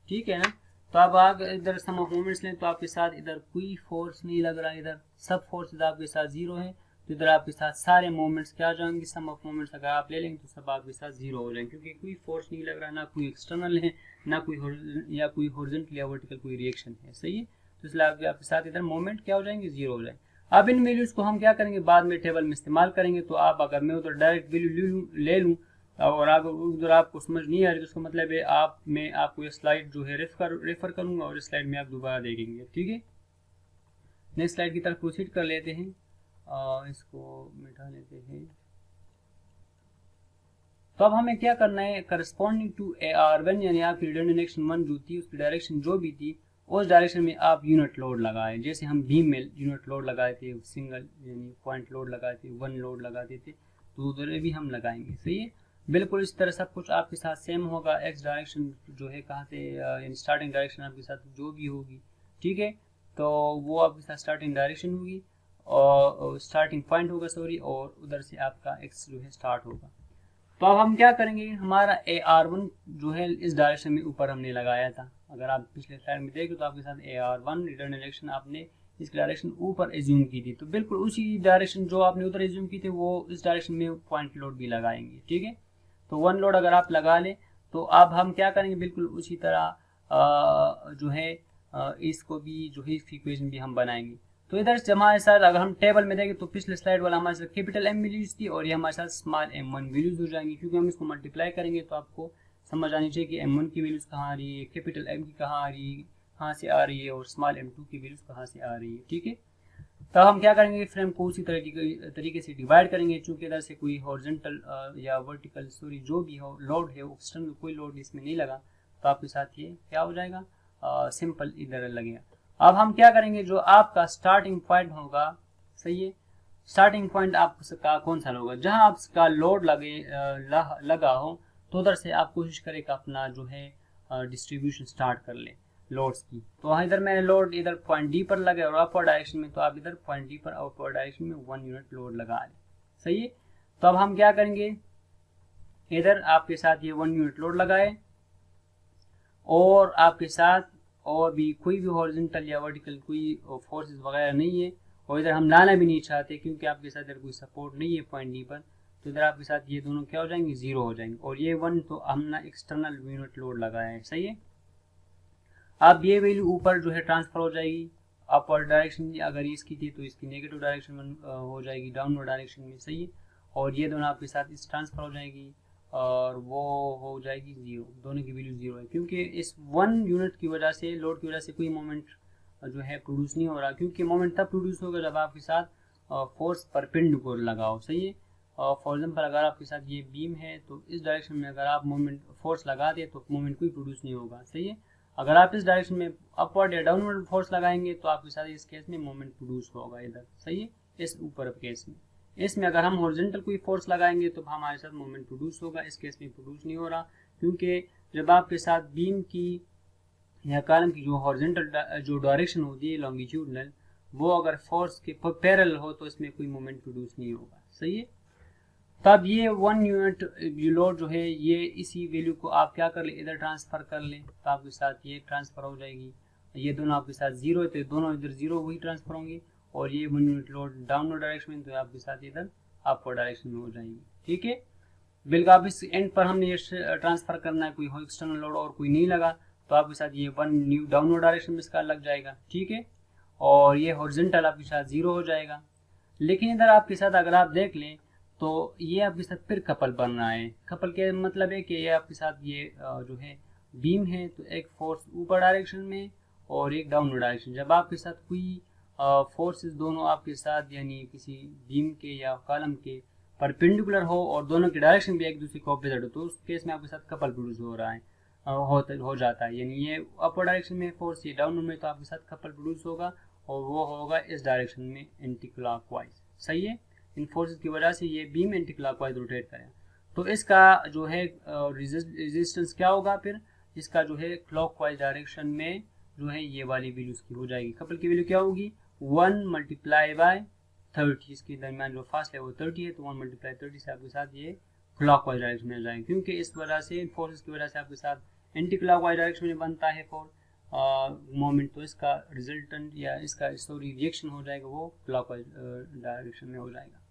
ठीक है ना, तो अब आप इधर सम ऑफ मोमेंट्स लें तो आपके साथ इधर कोई फोर्स नहीं लग रहा, इधर सब फोर्स आपके साथ 0 है, तो इधर आपके साथ सारे मोमेंट्स क्या आ जाएंगे, सम ऑफ मोमेंट्स अगर आप ले लेंगे तो सब आपके साथ 0 हो जाएंगे, क्योंकि कोई फोर्स नहीं लग रहा, ना कोई एक्सटर्नल है, ना कोई या कोई हॉरिजॉन्टल या वर्टिकल कोई रिएक्शन है। सही है, तो इसलिए आपके साथ इधर मोमेंट क्या हो जाएंगे, 0 हो जाएंगे। अब इन वैल्यूज को हम क्या करेंगे, बाद में टेबल में इस्तेमाल करेंगे। तो आप अगर मैं उधर डायरेक्ट वैल्यू ले लूँ और अगर उधर आपको समझ नहीं आ रही तो उसका मतलब है मैं आपको ये स्लाइड जो है रेफर करूंगा और इस स्लाइड में आप दोबारा देखेंगे। ठीक है, नेक्स्ट स्लाइड की तरफ प्रोसीड कर लेते हैं और इसको मिटा लेते हैं। तो अब हमें क्या करना है, करस्पॉन्डिंग टू AR1 यानी आपकी रिडंडेंट एक्शन 1 जो थी उसकी डायरेक्शन जो भी थी उस डायरेक्शन में आप यूनिट लोड लगाए। जैसे हम बीम में यूनिट लोड लगाए थे, सिंगल यानी पॉइंट लोड लगाए थे, 1 लोड लगाते थे, तो उधर भी हम लगाएंगे। सही है, बिल्कुल इस तरह सब कुछ आपके साथ सेम होगा। एक्स डायरेक्शन जो है कहाँ से, यानी स्टार्टिंग डायरेक्शन आपके साथ जो भी होगी, ठीक है, तो वो आपके साथ स्टार्टिंग डायरेक्शन होगी और स्टार्टिंग पॉइंट होगा सॉरी, और उधर से आपका एक्स जो है स्टार्ट होगा। तो अब हम क्या करेंगे, हमारा AR1 जो है इस डायरेक्शन में ऊपर हमने लगाया था। अगर आप पिछले स्लाइड में देखें तो आपके साथ AR1 रिटर्न डायरेक्शन आपने इसकी डायरेक्शन ऊपर एज्यूम की थी, तो बिल्कुल उसी डायरेक्शन जो आपने उधर एज्यूम की थी वो इस डायरेक्शन में पॉइंट लोड भी लगाएंगे। ठीक है, तो 1 लोड अगर आप लगा लें तो अब हम क्या करेंगे, बिल्कुल उसी तरह जो है इसको भी जो है इसकी इक्वेशन भी हम बनाएंगे। तो इधर से हमारे साथ अगर हम टेबल में देखें तो पिछले स्लाइड वाला हमारे साथ कैपिटल M वैल्यूज थी और ये हमारे साथ स्मॉल m1 वैल्यूज हो जाएंगी, क्योंकि हम इसको मल्टीप्लाई करेंगे तो आपको समझ आनी चाहिए कि m1 की वैल्यूज कहाँ आ रही है, कैपिटल M की कहाँ से आ रही है और स्मॉल m2 की वैल्यूज कहाँ से आ रही है। ठीक है, तब हम क्या करेंगे, फ्रेम को उसी तरीके से डिवाइड करेंगे। चूंकि इधर से कोई हॉरिजॉन्टल या वर्टिकल सॉरी जो भी हो लोड है, एक्सटर्नल कोई लोड इसमें नहीं लगा, तो आपके साथ ये क्या हो जाएगा, सिंपल इधर लगेगा। अब हम क्या करेंगे, जो आपका स्टार्टिंग पॉइंट होगा, सही है, स्टार्टिंग पॉइंट आपका कौन सा होगा, जहां आपका लोड लगा हो, तो उधर से आप कोशिश करें कि अपना जो है डिस्ट्रीब्यूशन स्टार्ट कर ले लोड्स की। तो इधर मैंने लोड इधर पॉइंट डी पर लगे और अपर डायरेक्शन में, तो आप इधर पॉइंट डी पर आउटवर्ड डायरेक्शन में 1 यूनिट लोड लगा लें। सही है, तो अब हम क्या करेंगे, इधर आपके साथ ये 1 यूनिट लोड लगाए और आपके साथ और भी कोई भी हॉरिजॉन्टल या वर्टिकल कोई फोर्सेस वगैरह नहीं है, और इधर हम लाना भी नहीं चाहते क्योंकि आपके साथ इधर कोई सपोर्ट नहीं है पॉइंट डी पर, तो इधर आपके साथ ये दोनों क्या हो जाएंगे, जीरो हो जाएंगे। और ये 1 तो हमने एक्सटर्नल यूनिट लोड लगाया है, सही है। अब ये वैल्यू ऊपर जो है ट्रांसफर हो जाएगी अपवर्ड डायरेक्शन में, अगर इसकी थी तो इसकी नेगेटिव डायरेक्शन में हो जाएगी डाउनवर्ड डायरेक्शन में, सही है। और ये दोनों आपके साथ इस ट्रांसफर हो जाएगी और वो हो जाएगी जीरो, दोनों की वैल्यू जीरो है क्योंकि इस 1 यूनिट की वजह से, लोड की वजह से कोई मोमेंट जो है प्रोड्यूस नहीं हो रहा, क्योंकि मोमेंट तब प्रोड्यूस होगा जब आपके साथ फोर्स परपेंडिकुलर लगाओ, सही है। फॉर एग्जांपल अगर आपके साथ ये बीम है तो इस डायरेक्शन में अगर आप मोमेंट फोर्स लगा दे तो मोमेंट कोई प्रोड्यूस नहीं होगा, सही है। अगर आप इस डायरेक्शन में अपवर्ड या डाउनवर्ड फोर्स लगाएंगे तो आपके साथ इस केस में मोमेंट प्रोड्यूस होगा इधर, सही है। इस ऊपर केस में, इसमें अगर हम हॉरिजॉन्टल कोई फोर्स लगाएंगे तो हमारे साथ मोमेंट प्रोड्यूस होगा, इस केस में प्रोड्यूस नहीं हो रहा क्योंकि जब आपके साथ बीम की या कॉलम की जो हॉरिजॉन्टल जो डायरेक्शन होती है लॉन्गिट्यूडनल, वो अगर फोर्स के पैरेलल हो तो इसमें कोई मोमेंट प्रोड्यूस नहीं होगा, सही है। तब ये 1 यूनिट लोड जो है ये इसी वैल्यू को आप क्या कर ले, इधर ट्रांसफर कर ले तो आपके साथ ये ट्रांसफर हो जाएगी, ये दोनों आपके साथ जीरो है तो दोनों इधर जीरो वही ट्रांसफर होंगे, और ये 1 यूनिट लोड डाउनवर्ड डायरेक्शन में तो आपके साथ इधर अपवर्ड डायरेक्शन में हो जाएगी, ठीक है। बिल्कुल आप इस एंड पर हमने ये ट्रांसफर करना है, कोई एक्सटर्नल लोड और कोई नहीं लगा तो आपके साथ ये 1 न्यू डाउनवर्ड डायरेक्शन में इसका लग जाएगा, ठीक है। और ये हॉरिजॉन्टल आपके साथ जीरो हो जाएगा। लेकिन इधर आपके साथ अगर आप देख लें तो ये आपके साथ फिर कपल बन रहा है। कपल के मतलब है कि ये आपके साथ ये जो है बीम है तो एक फोर्स ऊपर डायरेक्शन में और एक डाउनवर्ड डायरेक्शन। जब आपके साथ कोई फोर्सेस दोनों आपके साथ यानी किसी बीम के या कॉलम के परपेंडिकुलर हो और दोनों की डायरेक्शन भी एक दूसरे को ऑपोजिट हो तो उस केस में आपके साथ कपल प्रोड्यूस हो रहा है, हो जाता है। यानी ये अपर डायरेक्शन में फोर्स, ये डाउनवर्ड में, तो आपके साथ कपल प्रोड्यूस होगा और वो होगा इस डायरेक्शन में एंटी क्लॉकवाइज, सही है। इन फोर्सेस की वजह से ये बीम एंटी क्लॉकवाइज रोटेट करेगा तो इसका जो है रेजिस्टेंस क्या होगा, फिर इसका जो है क्लॉकवाइज डायरेक्शन में जो है ये वाली वैल्यू इसकी हो जाएगी। कपल की वैल्यू क्या होगी, 1 मल्टीप्लाई बाय 30, इसके दरमियान जो फासला है वो 30 है तो 1 मल्टीप्लाई 30 से आपके साथ ये क्लॉकवाइज डायरेक्शन में जाएगी, क्योंकि इस वजह से इन फोर्सेस की वजह से आपके साथ एंटी क्लॉकवाइज डायरेक्शन में बनता है फॉर मोमेंट, तो इसका रिजल्टेंट या इसका रिएक्शन हो जाएगा वो क्लॉकवाइज डायरेक्शन में हो जाएगा।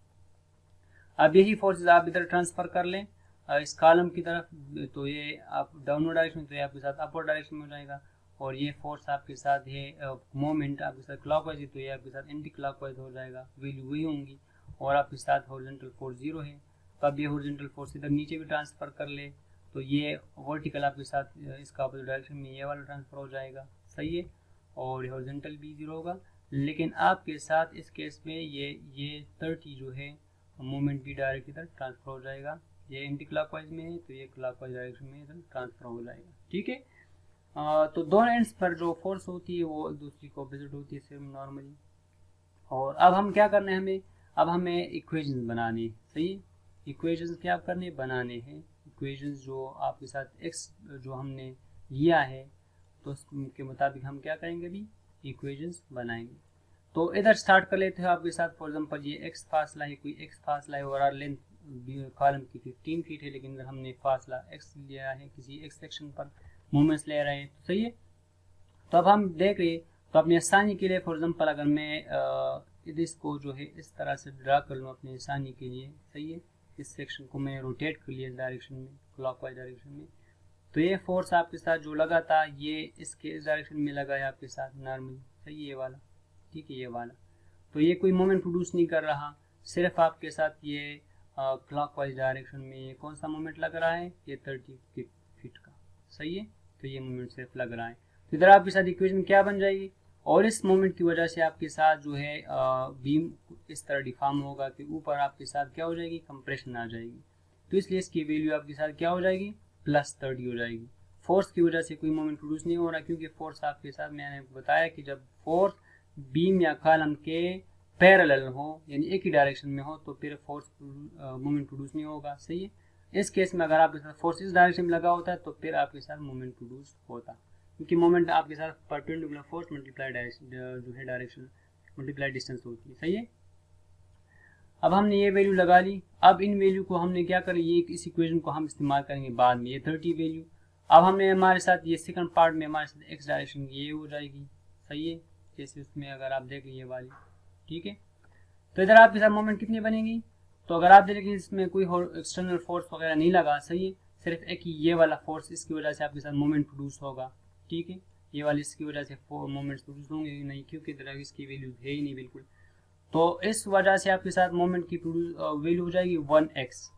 अब यही फोर्सेस आप इधर ट्रांसफर कर लें इस कॉलम की तरफ, तो ये आप डाउनवर्ड डायरेक्शन में तो ये आपके साथ अपवर्ड डायरेक्शन में हो जाएगा, और ये फोर्स आपके साथ है मोमेंट आपके साथ क्लॉकवाइज है तो ये आपके साथ एंटी क्लॉकवाइज हो जाएगा, वैल्यू वही होंगी। और आपके साथ हॉरिजॉन्टल फोर्स जीरो है तो अब ये हॉरिजॉन्टल फोर्स इधर नीचे भी ट्रांसफर कर ले तो ये वर्टिकल आपके साथ इसका अपोजिट डायरेक्शन में ये वाला ट्रांसफर हो जाएगा, सही है। और हॉरिजॉन्टल भी जीरो होगा, लेकिन आपके साथ इस केस में ये 30 जो है मोमेंट भी डायरेक्ट इधर ट्रांसफर हो जाएगा, ये एंटी क्लॉकवाइज में है तो ये क्लॉकवाइज डायरेक्शन में इधर ट्रांसफर हो जाएगा, ठीक है। तो दोनों एंड्स पर जो फोर्स होती है वो दूसरी को ऑपोजिट होती है सिर्फ नॉर्मली। और अब हम क्या करना है, अब हमें इक्वेशंस बनाने हैं, सही है। इक्वेशंस क्या करने बनाने हैं, इक्वेशंस जो आपके साथ एक्स जो हमने लिया है तो उसके मुताबिक हम क्या करेंगे, अभी इक्वेशंस बनाएंगे। तो इधर स्टार्ट कर लेते हैं आपके साथ। फॉर एग्जांपल ये एक्स फासला है, कोई एक्स फासला है और लेंथ कॉलम की 15 फीट है, लेकिन इधर हमने फासला एक्स लिया है, किसी एक्स सेक्शन पर मोमेंट्स ले रहे हैं, तो सही है। तो अब हम देख रहे तो अपनी आसानी के लिए फॉर एग्जांपल अगर मैं इसको जो है इस तरह से ड्रा कर लूँ अपनी आसानी के लिए, सही है। इस सेक्शन को मैं रोटेट कर लिया इस डायरेक्शन में, क्लॉकवाइज डायरेक्शन में, तो ये फोर्स आपके साथ जो लगा था ये इसके इस डायरेक्शन में लगा है आपके साथ नॉर्मली, सही है, ये वाला, ठीक है, ये वाला। तो ये कोई मोमेंट प्रोड्यूस नहीं कर रहा, सिर्फ आपके साथ ये क्लॉकवाइज डायरेक्शन में ये कौन सा मोमेंट लग रहा है, ये 30 फीट का, सही है। तो ये मोमेंट सिर्फ लग रहा है, तो इधर आपके साथ इक्वेशन क्या बन जाएगी, और इस मोमेंट की वजह से आपके साथ जो है बीम इस तरह डिफॉर्म होगा कि ऊपर आपके साथ क्या हो जाएगी, कंप्रेशन आ जाएगी। तो इसलिए इसकी वैल्यू आपके साथ क्या हो जाएगी, +30 हो जाएगी। फोर्स की वजह से कोई मोमेंट प्रोड्यूस नहीं हो रहा, क्योंकि फोर्स आपके साथ मैंने बताया कि जब फोर्स बीम या कॉलम के पैरेलल हो यानी एक ही डायरेक्शन में हो तो फिर फोर्स मोमेंट प्रोड्यूस नहीं होगा, सही है। इस केस में अगर आपके साथ फोर्स इस डायरेक्शन में लगा होता है तो फिर आपके साथ मोमेंट प्रोड्यूस होता, क्योंकि मोमेंट आपके साथ परपेंडिकुलर फोर्स मल्टीप्लाई जो है डायरेक्शन मल्टीप्लाई डिस्टेंस होती है, सही है। अब हमने ये वैल्यू लगा ली। अब इन वैल्यू को हमने क्या करें, ये इस इक्वेशन को हम इस्तेमाल करेंगे बाद में, ये 30 वैल्यू अब हमें हमारे साथ ये सेकंड पार्ट में हमारे साथ एक्स डायरेक्शन ये हो जाएगी, सही है, जैसे उसमें अगर आप देख लीजिए वाली, ठीक है। तो इधर आपके साथ मोमेंट कितनी बनेगी, तो अगर आप देखें इसमें कोई एक्सटर्नल फोर्स वगैरह नहीं लगा, सही है, सिर्फ एक ही ये वाला फोर्स, इसकी वजह से आपके साथ मोमेंट प्रोड्यूस होगा, ठीक है। ये वाली इसकी वजह से मोमेंट्स प्रोड्यूस होंगे नहीं, क्योंकि इधर इसकी वैल्यू है ही नहीं बिल्कुल। तो इस वजह से आपके साथ मोमेंट की वैल्यू हो जाएगी 1x,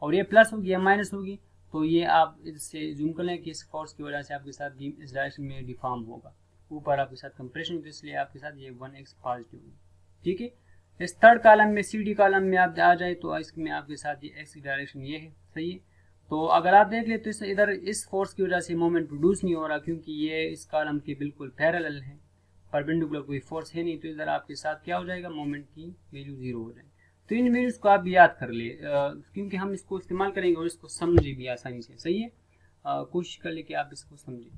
और ये प्लस होगी या माइनस होगी, तो ये आप इससे जूम कर लें कि इस फोर्स की वजह से आपके साथ बीम इस डायरेक्शन में डिफॉर्म होगा, ऊपर आपके साथ कंप्रेशन, तो इसलिए आपके साथ ये 1x पॉजिटिव होगी, ठीक है। इस थर्ड कॉलम में CD कॉलम में आप आ जाए तो इसमें आपके साथ ये x की डायरेक्शन ये है, सही है। तो अगर आप देख ले तो इधर इस फोर्स की वजह से मोमेंट प्रोड्यूस नहीं हो रहा, क्योंकि ये इस कॉलम के बिल्कुल पैरेलल है, परपेंडिकुलर कोई फोर्स है नहीं, तो इधर आपके साथ क्या हो जाएगा, मोमेंट की वैल्यू 0 हो जाएगी। तो इन वैल्यूज को आप याद कर ले, क्योंकि हम इसको इस्तेमाल करेंगे और इसको समझे भी आसानी से, सही है। कोशिश कर ले कि आप इसको समझे।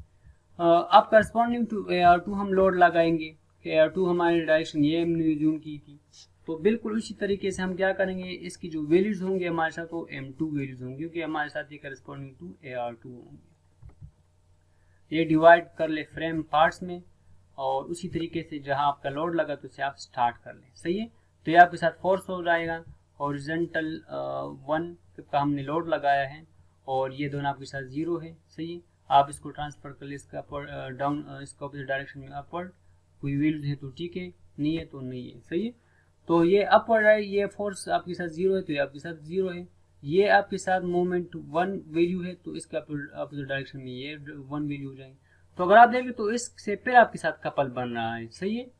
अब करस्पॉन्डिंग टू AR2 हम लोड लगाएंगे, AR2 हमारी डायरेक्शन ये हमने जूम की थी, तो बिल्कुल उसी तरीके से हम क्या करेंगे, इसकी जो वैल्यूज होंगे हमारे साथ वो M2 वैल्यूज होंगी, क्योंकि हमारे साथ ये करस्पॉन्डिंग टू AR2 होंगे। ये डिवाइड कर ले फ्रेम पार्ट्स में, और उसी तरीके से जहां आपका लोड लगा तो उसे आप स्टार्ट कर लें, सही है। तो ये आपके साथ फोर्स हो जाएगा, हॉरिजॉन्टल 1 का हमने लोड लगाया है, और ये दोनों आपके साथ 0 है, सही है। आप इसको ट्रांसफर कर ले, इसका डाउन, इसका ऑपोजिट डायरेक्शन में अपवर्ड, कोई वैल्यूज है तो ठीक है, नहीं है तो नहीं है, सही है। तो ये अपवर्ड है, ये फोर्स आपके साथ 0 है, तो ये आपके साथ 0 है। ये आपके साथ मोमेंट 1 वैल्यू है, तो इसका अपोजिट डायरेक्शन में ये 1 वैल्यू हो जाएगी। तो अगर आप देखें तो इससे फिर आपके साथ कपल बन रहा है, सही है।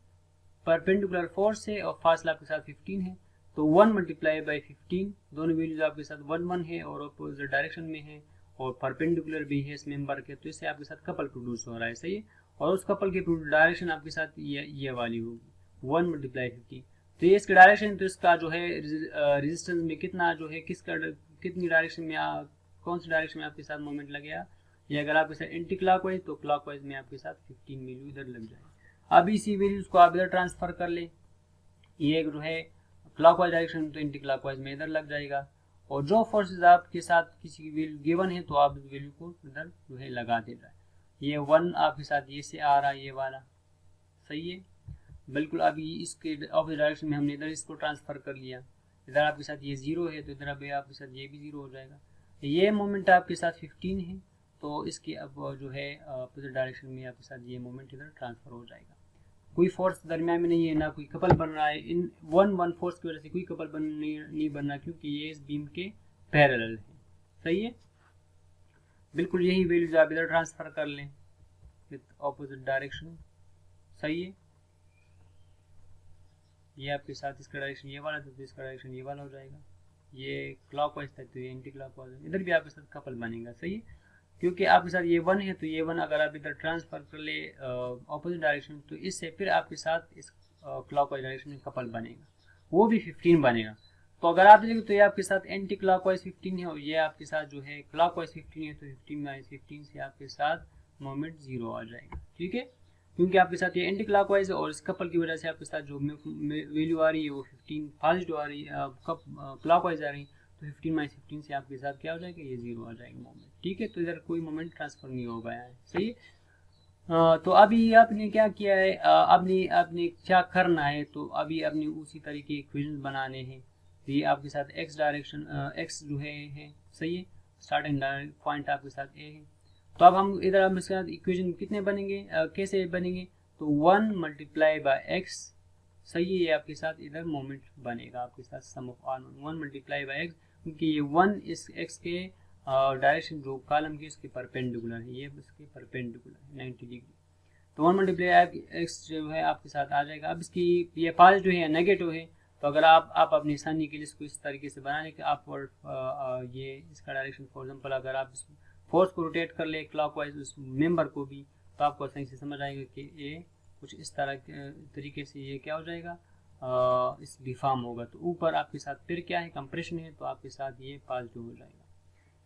परपेंडिकुलर फोर्स है और फासला आपके साथ 15 है, तो 1 मल्टीप्लाई बाई 15, दोनों वैल्यूज आपके साथ 1 1 है और अपोजिट डायरेक्शन में है और परपेंडिकुलर भी है इस मेंबर के, तो इससे आपके साथ कपल प्रोड्यूस हो रहा है, सही है। और उस कपल की डायरेक्शन आपके साथ ये वाली होगी 1 मल्टीप्लाई 15। तो ये इसकी डायरेक्शन, तो इसका जो है रेजिस्टेंस में कितना जो है, कितनी डायरेक्शन में कौन सी डायरेक्शन में आपके साथ मोमेंट लगेगा, ये अगर आपके साथ एंटी क्लॉकवाइज तो क्लॉकवाइज में आपके साथ 15 वैल्यू इधर लग जाएगी। अब इसी वैल्यूज को आप इधर ट्रांसफर कर ले, ये जो है क्लॉकवाइज डायरेक्शन तो एंटी क्लॉकवाइज में इधर लग जाएगा, और जो फोर्सेज आपके साथ किसी की वैल्यू गिवन है तो आप इस वैल्यू को इधर जो है लगा दे रहा है। ये 1 आपके साथ ये से आ रहा है, ये वाला, सही है, बिल्कुल। अभी इसके ऑपोजिट डायरेक्शन में हमने इधर इसको ट्रांसफर कर लिया, इधर आपके साथ ये 0 है, तो इधर अभी आपके साथ ये भी 0 हो जाएगा। ये मोमेंट आपके साथ 15 है, तो इसके अब जो है अपोजिट डायरेक्शन में आपके साथ ये मोमेंट इधर ट्रांसफर हो जाएगा। कोई फोर्स दरमियान में नहीं है, ना कोई कपल बन रहा है, इन 1 फोर्स की वजह से कोई कपल नहीं बन रहा, क्योंकि ये इस बीम के पैरेलल है, सही है। बिल्कुल यही वैल्यूज आप इधर ट्रांसफर कर लें विद ऑपोजिट डायरेक्शन, सही है। ये आपके साथ इसका डायरेक्शन ये वाला था, तो इसका डायरेक्शन ये वाला हो जाएगा। ये क्लॉकवाइज था तो ये एंटी क्लॉकवाइज, इधर भी आपके साथ कपल बनेगा, सही है। क्योंकि आपके साथ ये 1 है, तो ये 1 अगर आप इधर ट्रांसफर कर ले ऑपोजिट डायरेक्शन, तो इससे फिर आपके साथ इस क्लॉकवाइज डायरेक्शन में कपल बनेगा, वो भी 15 बनेगा। तो अगर आप देखें तो ये आपके साथ एंटी क्लॉकवाइज 15 है, और ये आपके साथ जो है क्लॉकवाइज 15 है, तो 15 - 15 से आपके साथ मोमेंट 0 आ जाएगा, ठीक है। क्योंकि आपके साथ ये एंटी क्लॉकवाइज है और इस कपल की वजह से आपके साथ जो वैल्यू आ रही है वो 15 पॉजिटिव आ रही है, क्लॉकवाइज आ रही है, तो 15 - 15 से आपके साथ क्या हो जाएगा, ये 0 आ जाएगा मोमेंट, ठीक है। तो इधर कोई मोमेंट ट्रांसफर नहीं हो गया है, सही है। तो अभी आपने क्या किया है, आपने क्या करना है, तो अभी आपने उसी तरीके इक्वेशन बनाने हैं। तो ये आपके साथ एक्स डायरेक्शन एक्स जो है, सही है, स्टार्टिंग पॉइंट आपके साथ ए है। तो अब हम इधर हम इसके साथ इक्वेशन कितने बनेंगे, कैसे बनेंगे, तो 1 मल्टीप्लाई बाय एक्स, सही है, ये आपके साथ इधर मोमेंट बनेगा आपके साथ sum of r 1 multiply by x, क्योंकि ये 1 इस एक्स के डायरेक्शन जो कॉलम की उसके परपेंडिकुलर है, ये उसके परपेंडिकुलर है 90 डिग्री। तो 1 मल्टीप्लाई एक्स जो है आपके साथ आ जाएगा। अब इसकी ये पॉजिटिव है या नेगेटिव है, तो अगर आप अपनी आसानी के लिए इसको इस तरीके से बनाने के आप ये इसका डायरेक्शन, फॉर एग्जांपल अगर आप फोर्स को रोटेट कर ले क्लॉकवाइज उस मेंबर को भी, तो आपको सही से समझ आएगा कि ये कुछ इस तरह तरीके से ये क्या हो जाएगा, इस डिफॉर्म होगा। तो ऊपर आपके साथ फिर क्या है, कंप्रेशन है, तो आपके साथ ये पॉजिटिव हो जाएगा।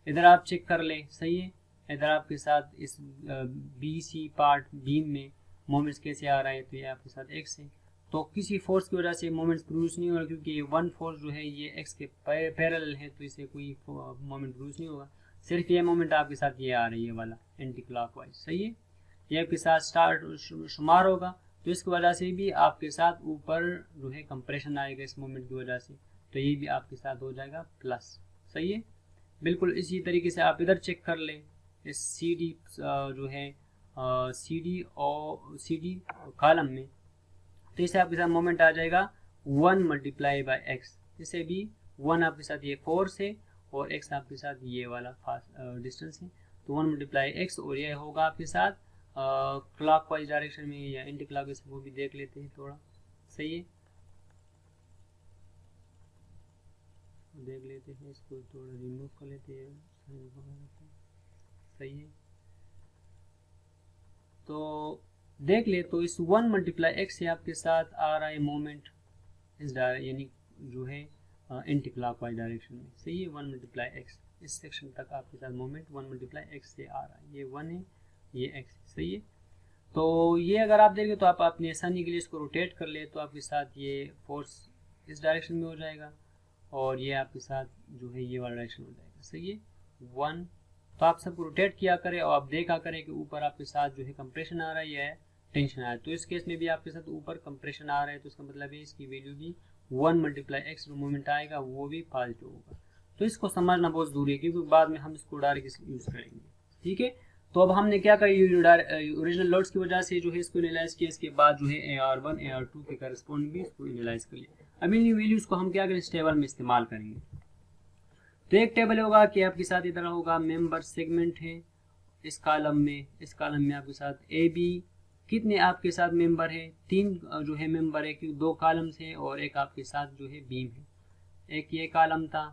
इधर आप चेक कर ले, सही है। इधर आपके साथ इस बी सी पार्ट बीम में मोमेंट्स कैसे आ रहा है, तो ये आपके साथ एक्स है। तो किसी फोर्स की वजह से मोमेंट्स प्रोड्यूस नहीं होगा, क्योंकि वन फोर्स जो है ये एक्स के पैरेलल है, तो इससे कोई मोमेंट प्रोड्यूस नहीं होगा। सिर्फ ये मोमेंट आपके साथ ये आ रही है वाला एंटी क्लॉकवाइज, सही है। ये आपके साथ स्टार्ट शुमार होगा, तो इसकी वजह से भी आपके साथ ऊपर जो है कंप्रेशन आएगा इस मोमेंट की वजह से, तो ये भी आपके साथ हो जाएगा प्लस, सही है। बिल्कुल इसी तरीके से आप इधर चेक कर लें, इस सी डी जो है सी डी कॉलम में, तो इसे आपके साथ मोमेंट आ जाएगा 1 मल्टीप्लाई बाय एक्स। इसे भी 1 आपके साथ ये फोर्स है और x आपके साथ ये वाला डिस्टेंस है, तो 1 मल्टीप्लाई एक्स, और ये होगा आपके साथ क्लॉकवाइज डायरेक्शन में या एंटी क्लॉकवाइज, वो भी देख लेते हैं थोड़ा, सही है। देख लेते हैं, इसको थोड़ा रिमूव कर लेते हैं, सही है। तो देख ले, तो इस 1 मल्टीप्लाई एक्स से आपके साथ आ रहा है मोमेंट इस यानी जो है एंटी क्लॉकवाइज डायरेक्शन में, सही है। 1 मल्टीप्लाई एक्स, इस सेक्शन तक आपके साथ मोमेंट 1 मल्टीप्लाई एक्स से आ रहा है, ये 1 है, ये एक्स, सही है। तो ये अगर आप देखें तो आप अपनी आसानी के लिए इसको रोटेट कर ले, तो आपके साथ ये फोर्स इस डायरेक्शन में हो जाएगा और ये आपके साथ जो है ये वाला डायरेक्शन हो जाएगा, सही है। 1, तो आप सबको रोटेट किया करें और आप देखा करें कि ऊपर आपके साथ जो है कंप्रेशन आ रहा है या टेंशन आ रहा है। तो इस केस में भी आपके साथ यूपर कंप्रेशन आ रहा है, तो इसका मतलब है इसकी वैल्यू भी 1 मल्टीप्लाई एक्स जो मोमेंट आएगा वो भी पॉजिटिव होगा। तो इसको समझना बहुत जरूरी है, क्योंकि बाद में हम इसको डायरेक्ट यूज करेंगे, ठीक है। तो अब हमने क्या कहा, ओरिजिनल लोड्स की वजह से जो है इसको एनालाइज किया, इसके बाद जो है AR1 AR2 के करस्पॉन्ड भी इसको एनालाइज कर लिया। अब इन वैल्यूज को हम क्या करें, इस टेबल में इस्तेमाल करेंगे। तो एक टेबल होगा कि आपके साथ इधर होगा मेंबर सेगमेंट है इस कॉलम में, इस कॉलम में आपके साथ ए बी कितने आपके साथ मेंबर है, 3 जो है मेंबर है, क्योंकि 2 कॉलम्स है और एक आपके साथ जो है बीम है। एक ये कॉलम था,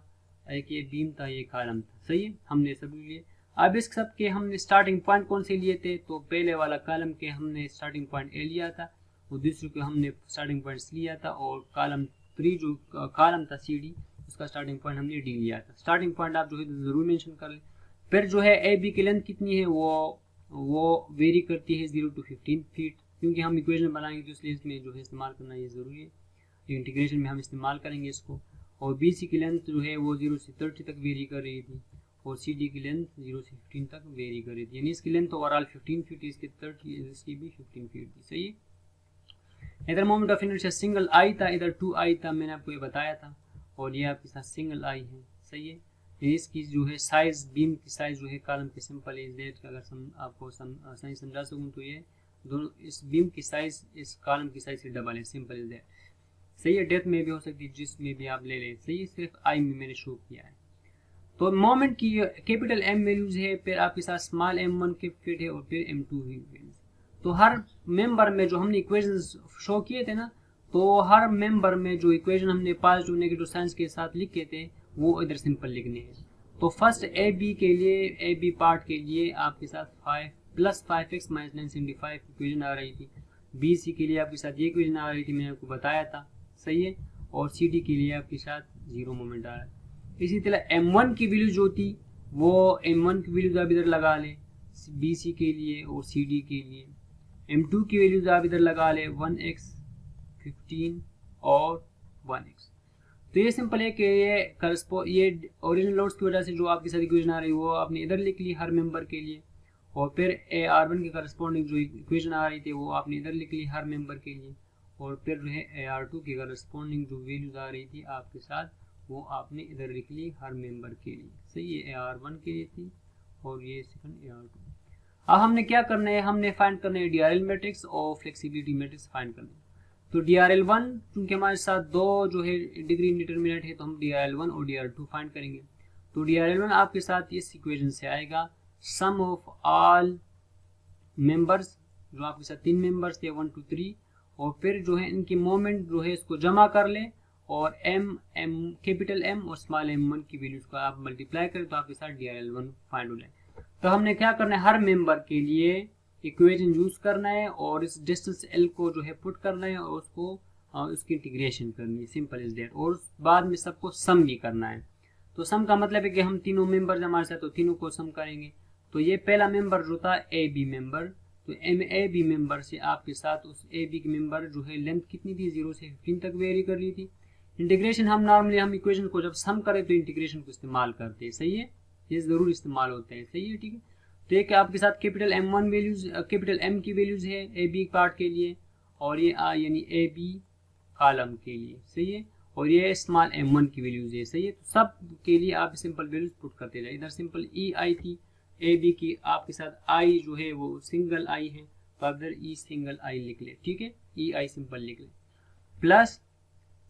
एक ये बीम था, ये कॉलम था, सही है। हमने सब लिए। अब इस सब के हमने स्टार्टिंग पॉइंट कौन से लिए थे, तो पहले वाला कॉलम के हमने स्टार्टिंग पॉइंट ए लिया था और दूसरे को हमने स्टार्टिंग पॉइंट लिया था, और कॉलम 3 जो कॉलम था सी डी उसका स्टार्टिंग पॉइंट हमने डी लिया था। स्टार्टिंग पॉइंट आप जो है जरूर मेंशन कर लें। फिर जो है ए बी की लेंथ कितनी है, वो वेरी करती है 0 to 15 फीट, क्योंकि हम इक्वेशन बनाएंगे तो इसलिए इसमें जो है इस्तेमाल करना ये ज़रूरी है। इंटीग्रेशन में हम इस्तेमाल करेंगे इसको। और बी सी की लेंथ जो है वो 0 से 30 तक वेरी कर रही थी, और सी डी की लेंथ 0 से 15 तक वेरी कर रही थी, यानी इसकी लेंथ ओवरऑल 15 फीट, इसकी 30, इसकी भी 15 फीट थी, सही है। इधर moment of inertia single I था, इधर 2 आई था, मैंने आपको ये बताया था, और ये आपके साथ सिंगल आई है, सही है। इसकी जो है साइज, बीम की साइज जो है कॉलम की सिंपल इज दैट, अगर आपको सही समझा सकूँ तो ये दोनों, इस बीम की साइज इस कॉलम की साइज से डबल है, सिंपल इज दैट, सही है। डेप्थ में भी हो सकती है, जिसमें भी आप ले लें, सही है। सिर्फ आई में मैंने शो किया है। तो मोमेंट की कैपिटल एम वैल्यूज है, फिर आपके साथ स्मॉल m1 के फिट है, और फिर m2 ही वैल्यूज। तो हर मेंबर में जो हमने इक्वेशंस शो किए थे ना, तो हर मेंबर में जो इक्वेशन हमने पॉजिटिव नेगेटिव साइंस के साथ लिखे थे वो इधर सिंपल लिखने हैं। तो फर्स्ट ए बी के लिए, ए बी पार्ट के लिए आपके साथ 5 + 5x - 975 इक्वेशन आ रही थी। बी सी के लिए आपके साथ ये इक्वेशन आ रही थी, मैंने आपको बताया था, सही है। और सी डी के लिए आपके साथ 0 मोमेंट आ रहा है। इसी तरह m1 की वैल्यू जो थी वो m1 की वैल्यूज आप इधर लगा लें बी सी के लिए और सी डी के लिए। m2 की वैल्यूज आप इधर लगा लें 1x 15 और 1x। तो ये सिंपल है कि ये ओरिजिनल लोड्स की वजह से जो आपके साथ इक्वेशन आ रही है वो आपने इधर लिख ली हर मेंबर के लिए, और फिर AR1 के करस्पॉन्डिंग जो इक्वेशन आ रही थी वो आपने इधर लिख ली हर मेंबर के लिए, और फिर जो है AR2 के करस्पॉन्डिंग जो वैल्यूज आ रही थी आपके साथ वो आपने इधर लिख ली हर मेंबर के लिए, सही है। AR1 के लिए थी और ये सेकंड AR2। अब हमने क्या करना है, हमने फाइंड करना है DRL मैट्रिक्स और फ्लेक्सिबिलिटी मैट्रिक्स फाइंड करना है। तो DRL1 क्योंकि हमारे साथ 2 जो है डिग्री इंडिटरमिनेट है, तो हम DRL1 और DRL2 फाइंड करेंगे। तो DRL1 आपके साथ इस इक्वेशन से आएगा, सम ऑफ ऑल मेंबर्स, जो आपके साथ 3 मेंबर्स थे 1 2 3, और फिर जो है इनकी मोमेंट जो है इसको जमा कर ले, और कैपिटल M और स्मॉल m1 की वैल्यूज को आप मल्टीप्लाई करें तो आपके साथ DRL1 फाइंड हो जाए। तो हमने क्या करना है, हर मेंबर के लिए इक्वेशन यूज करना है और इस डिस्टेंस L को जो है पुट करना है और उसको उसकी इंटीग्रेशन करनी है, सिंपल इज दैट। और बाद में सबको सम भी करना है। तो सम का मतलब है कि हम तीनों मेंबर हमारे साथ, तो तीनों को सम करेंगे। तो ये पहला मेंबर जो था ए बी मेंबर, तो तो MAB मेंबर से आपके साथ उस AB के मेंबर जो है लेंथ कितनी थी 0 से 15 तक वेरी कर ली थी। इंटीग्रेशन हम नॉर्मली हम इक्वेशन को जब सम करें तो इंटीग्रेशन को इस्तेमाल करते हैं, सही है, ये ज़रूर इस्तेमाल होते हैं, सही है, ठीक है। तो एक आपके साथ capital M1 values capital M की वैल्यूज है AB पार्ट के लिए और ये यानी AB कॉलम के लिए, सही है, और ये स्मॉल m1 की वैल्यूज है, सही है। तो सब के लिए आप सिंपल वैल्यूज पुट करते जाए। इधर सिंपल EI थी AB की, आपके साथ I जो है वो सिंगल I है तो आप इधर E सिंगल I लिख ले, ठीक है, EI सिंपल लिख ले, प्लस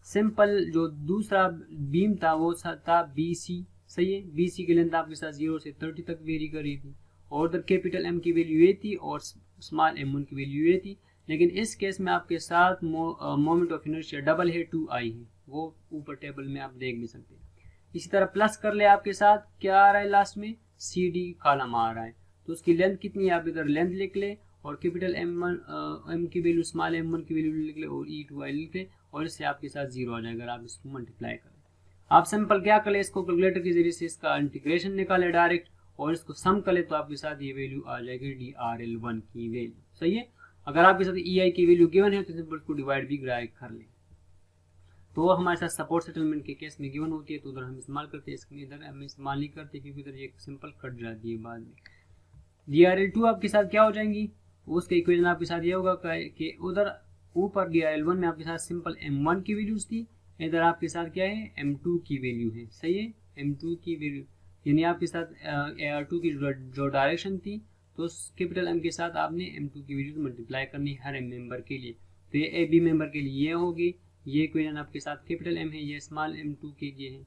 सिंपल जो दूसरा बीम था वो था BC, सही है, BC की लेंथ आपके साथ 0 से 30 तक वेरी कर रही थी और उधर कैपिटल M की वैल्यू ये थी और स्मॉल m1 की वैल्यू ये थी। लेकिन इस केस में आपके साथ मोमेंट ऑफ इनर्शिया डबल है 2I है, वो ऊपर टेबल में आप देख भी सकते हैं। इसी तरह प्लस कर ले, आपके साथ क्या आ रहा है लास्ट में CD कॉलम आ रहा है, तो उसकी लेंथ कितनी है आप इधर लेंथ लिख ले और कैपिटल M की वैल्यू स्मॉल m1 की वैल्यू लिख ले और E2I लिख ले और इससे आपके साथ 0 आ जाएगा। अगर आप इसको मल्टीप्लाई करें, आप सिंपल क्या कर ले, इसको कैलकुलेटर के जरिए से इसका इंटीग्रेशन निकाले डायरेक्ट और इसको सम कर ले तो आपके साथ ये वैल्यू आ जाएगी DRL1 की वैल्यू, सही है। अगर आपके साथ EI की वैल्यू गिवन है तो सिंपल उसको डिवाइड भी कर ले, तो वो हमारे साथ सपोर्ट सेटलमेंट के केस में गिवन होती है तो उधर हम इस्तेमाल करते हैं, इसमें इधर हम इस्तेमाल नहीं करते क्योंकि इधर ये सिंपल कट जाती है बाद में। DRL2 आपके साथ क्या हो जाएंगी, उसका इक्वेशन आपके साथ ये होगा कि उधर ऊपर DRL1 में आपके साथ सिंपल M1 की वैल्यूज थी, इधर आपके साथ क्या है M2 की वैल्यू है, सही है, M2 की वैल्यू यानी आपके साथ AR2 की जो डायरेक्शन थी तो कैपिटल M के साथ आपने M2 की वैल्यू मल्टीप्लाई करनी हर M मेंबर के लिए। तो ये AB मेंबर के लिए ये होगी, ये इक्वेशन आपके साथ कैपिटल M है, ये स्मॉल m2 के लिए है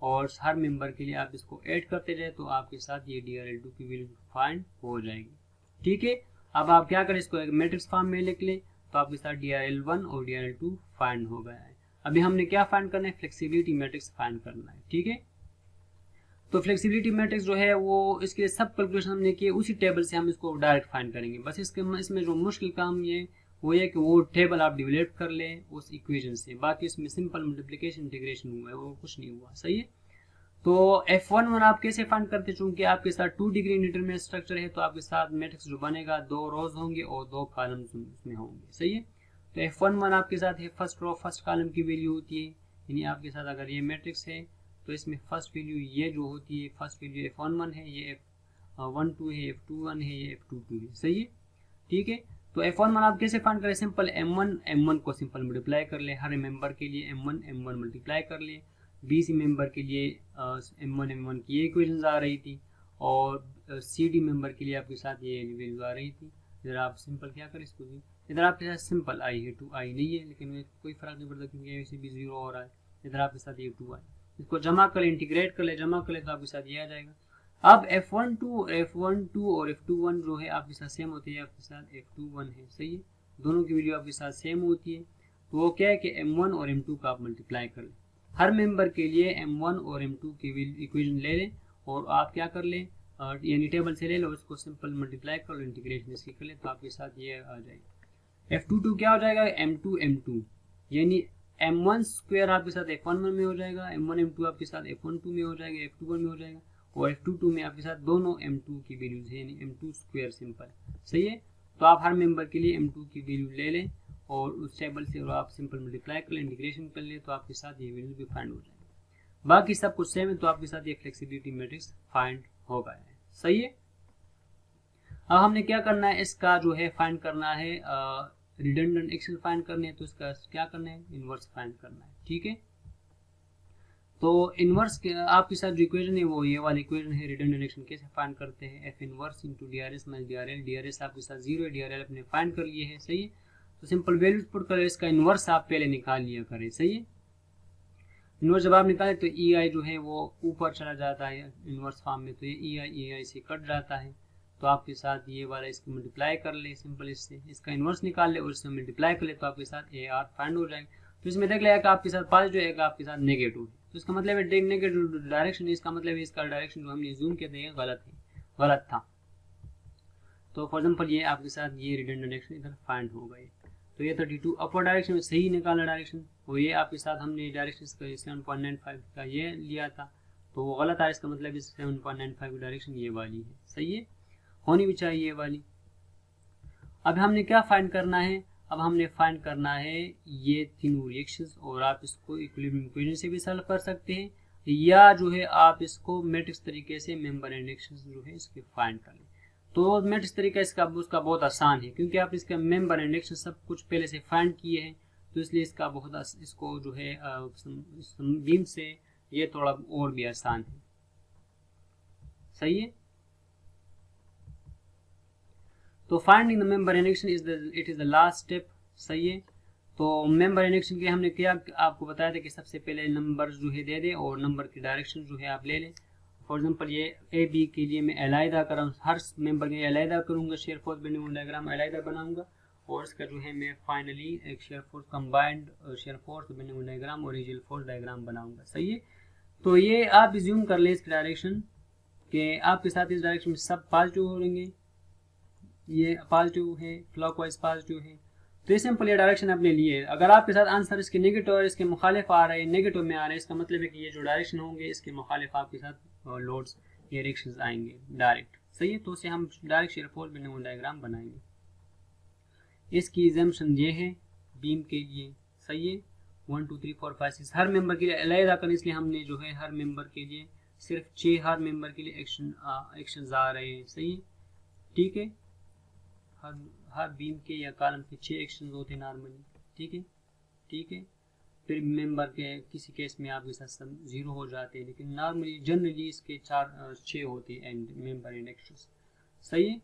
और हर मेंबर के लिए आप इसको ऐड करते जाए तो आपके साथ ये DRL2 की वैल्यू फाइंड हो जाएगी, ठीक है। अब आप क्या करें, इसको एक मैट्रिक्स फॉर्म में लिख लें तो आपके साथ DRL1 और DRL2 फाइंड हो गया है। अभी हमने क्या फाइंड करना है, फ्लेक्सिबिलिटी मैट्रिक्स फाइंड करना है, ठीक है। तो फ्लेक्सिबिलिटी मैट्रिक्स जो है वो इसके लिए सब कैलकुलेशन हमने किए, उसी टेबल से हम इसको डायरेक्ट फाइंड करेंगे। बस इसमें जो मुश्किल काम ये वो ये कि वो टेबल आप डेवलप कर लें उस इक्वेशन से, बाकी इसमें सिंपल मल्टीप्लिकेशन इंटीग्रेशन हुआ है, वो कुछ नहीं हुआ, सही है। तो F11 आप कैसे फाइंड करते, चूंकि आपके साथ 2 डिग्री इंडिटरमिनेट स्ट्रक्चर है तो आपके साथ मैट्रिक्स जो बनेगा 2 रोज होंगे और 2 कॉलम्स उसमें होंगे, सही है। तो F11 आपके साथ है फर्स्ट रो फर्स्ट कॉलम की वैल्यू होती है, यानी आपके साथ अगर ये मैट्रिक्स है तो इसमें फर्स्ट वैल्यू ये जो होती है फर्स्ट वैल्यू F11 है, ये F12 है, F21 है, ये F22 है, सही है, ठीक है। तो F11 आप कैसे फाइंड करें, सिंपल M1 को सिंपल मल्टीप्लाई कर ले, हर मेंबर के लिए M1 मल्टीप्लाई कर ले, BC मेंबर के लिए M1 की ये इक्वेशंस आ रही थी और CD मेंबर के लिए आपके साथ ये वैल्यू आ रही थी। इधर आप सिंपल क्या करें इसको भी, इधर आपके साथ सिंपल I है, 2I नहीं है, लेकिन कोई फर्क नहीं पड़ता क्योंकि ऐसे भी 0 हो रहा है। इधर आपके साथ ये 2I, इसको जमा कर ले, इंटीग्रेट कर ले, जमा कर ले तो आपके साथ ये आ जाएगा। अब F12 और F21 जो है आपके साथ सेम होती है, आपके साथ F21 है, सही है, दोनों की वैल्यू आपके साथ सेम होती है। तो वो क्या है कि M1 और M2 का आप मल्टीप्लाई कर लें, हर मेंबर के लिए M1 और M2 की इक्वेशन ले लें और आप क्या कर लें, यानी टेबल से ले लो, उसको सिंपल मल्टीप्लाई कर लो, इंटीग्रेशन इसकी कर लें तो आपके साथ ये आ जाएगा। F22 क्या हो जाएगा, M2 यानी M1 स्क्वायर आपके साथ F11 में हो जाएगा, M1 M2 आपके साथ F12 में हो जाएगा, F21 में हो जाएगा और F22 में आपके साथ दोनों M2 की वैल्यूज है, यानी M2 स्क्वायर सिंपल, सही है। तो आप हर मेंबर के लिए M2 की वैल्यू ले लें और उस टेबल से और आप सिंपल मल्टीप्लाई कर लें, इंटीग्रेशन कर लें तो आपके साथ ये वैल्यू भी फाइंड हो जाएगी। बाकी सब कुछ सेम है तो आपके साथ ये फ्लेक्सिबिलिटी मैट्रिक्स फाइंड हो गया है, सही है। अब हमने क्या करना है, इसका जो है फाइंड करना है रिडंडेंट एक्शन फाइंड करने है, तो इसका क्या करना है, इनवर्स फाइंड करना है, ठीक है। तो इनवर्स आपके साथ जो इक्वेशन है वो ये वाली इक्वेशन है, रिडंडेंट एक्शन कैसे फाइंड करते हैं, F inverse into DRS minus DRL, DRS आपके साथ 0 है, DRL अपने फाइंड कर लिए है, सही है। तो सिंपल वैल्यूज पुट करें, इसका इनवर्स आप पहले निकाल लिया करें, सही है। इनवर्स जब आप निकालें तो EI जो है वो ऊपर चला जाता है इनवर्स फॉर्म में, तो ये EI से कट जाता है, तो आपके साथ ये वाला इसको मल्टीप्लाई कर ले, सिंपल इससे इसका इनवर्स निकाल ले और इससे मल्टीप्लाई कर ले तो आपके साथ AR फाइंड हो जाएगा। तो इसमें देख लिया कि आपके साथ पॉजिटिव है, आपके साथ नेगेटिव है, तो इसका मतलब है नेगेटिव डायरेक्शन, इसका मतलब है इसका डायरेक्शन जो हमने जूम किया था ये गलत था। तो फॉर एग्जाम्पल ये आपके साथ ये रिडंडेंट एक्शन इधर फाइंड हो गए, तो ये 32 अपर डायरेक्शन में सही निकाला डायरेक्शन, और ये आपके साथ हमने डायरेक्शन 7.95 का ये लिया था तो वो गलत है, इसका मतलब 7.95 की डायरेक्शन ये वाली है, सही है, होनी भी चाहिए ये वाली। अब हमने क्या फाइंड करना है, अब हमने फाइंड करना है ये तीनों रिएक्शंस, और आप इसको इक्विलिब्रियम इक्वेशन से भी सॉल्व कर सकते हैं, या जो है आप इसको मैट्रिक्स तरीके से मेंबर एंड रिएक्शंस जो है इसके फाइंड कर लें। तो मैट्रिक्स तरीका उसका बहुत आसान है, क्योंकि आप इसका मेंबर एंड रिएक्शन सब कुछ पहले से फाइंड किए हैं, तो इसलिए इसका इसको जो है बीम से ये थोड़ा और भी आसान है। सही है। तो finding the member and reaction it is the last step. सही है। तो मेंबर एंड रिएक्शन के लिए हमने क्या आपको बताया था कि सबसे पहले नंबर जो है दे दे और नंबर की डायरेक्शन जो है आप ले लें। फॉर एग्जांपल ये ए बी के लिए मैं अलहदा कर रहा हूँ, हर मेंबर के लिए अलहदा करूँगा, शेयर फोर्स बेंडिंग डायग्राम अलहदा बनाऊंगा, और इसका जो है मैं फाइनली एक shear force combined share force bending diagram और रीजियल फोर्स डायग्राम बनाऊंगा। सही है। तो ये आप रिज्यूम कर ले इसकी डायरेक्शन के आपके साथ इस डायरेक्शन में सब पॉजिटिव हो रहेंगे, ये पॉजिटिव है, क्लॉकवाइज पॉजिटिव है। तो ये सिंपल ये डायरेक्शन आपने लिए। अगर आपके साथ आंसर इसके नेगेटिव और इसके मुखालिफ आ रहे हैं, नेगेटिव में आ रहे हैं, इसका मतलब है कि ये जो डायरेक्शन होंगे इसके मुखालिफ आपके साथ लोड्स ये रिएक्शंस आएंगे डायरेक्ट। सही है। तो उसे हम direct share force bending diagram बनाएंगे। इसकी एग्जाम्पशन ये है बीम के लिए। सही है। 1 2 3 4 5 6 हर मेंबर के लिए अलग करने, इसलिए हमने जो है हर मेंबर के लिए सिर्फ 6 हर मेंबर के लिए एक्शन आ रहे हैं। सही है। ठीक है। हर बीम के या कॉलम के 6 एक्शन होते हैं नॉर्मली। ठीक है। ठीक है। फिर मेंबर के किसी केस में आपके साथ सब 0 हो जाते हैं, लेकिन नॉर्मली जनरली इसके 6 होते हैं मेंबर एंड एक्शंस। सही है।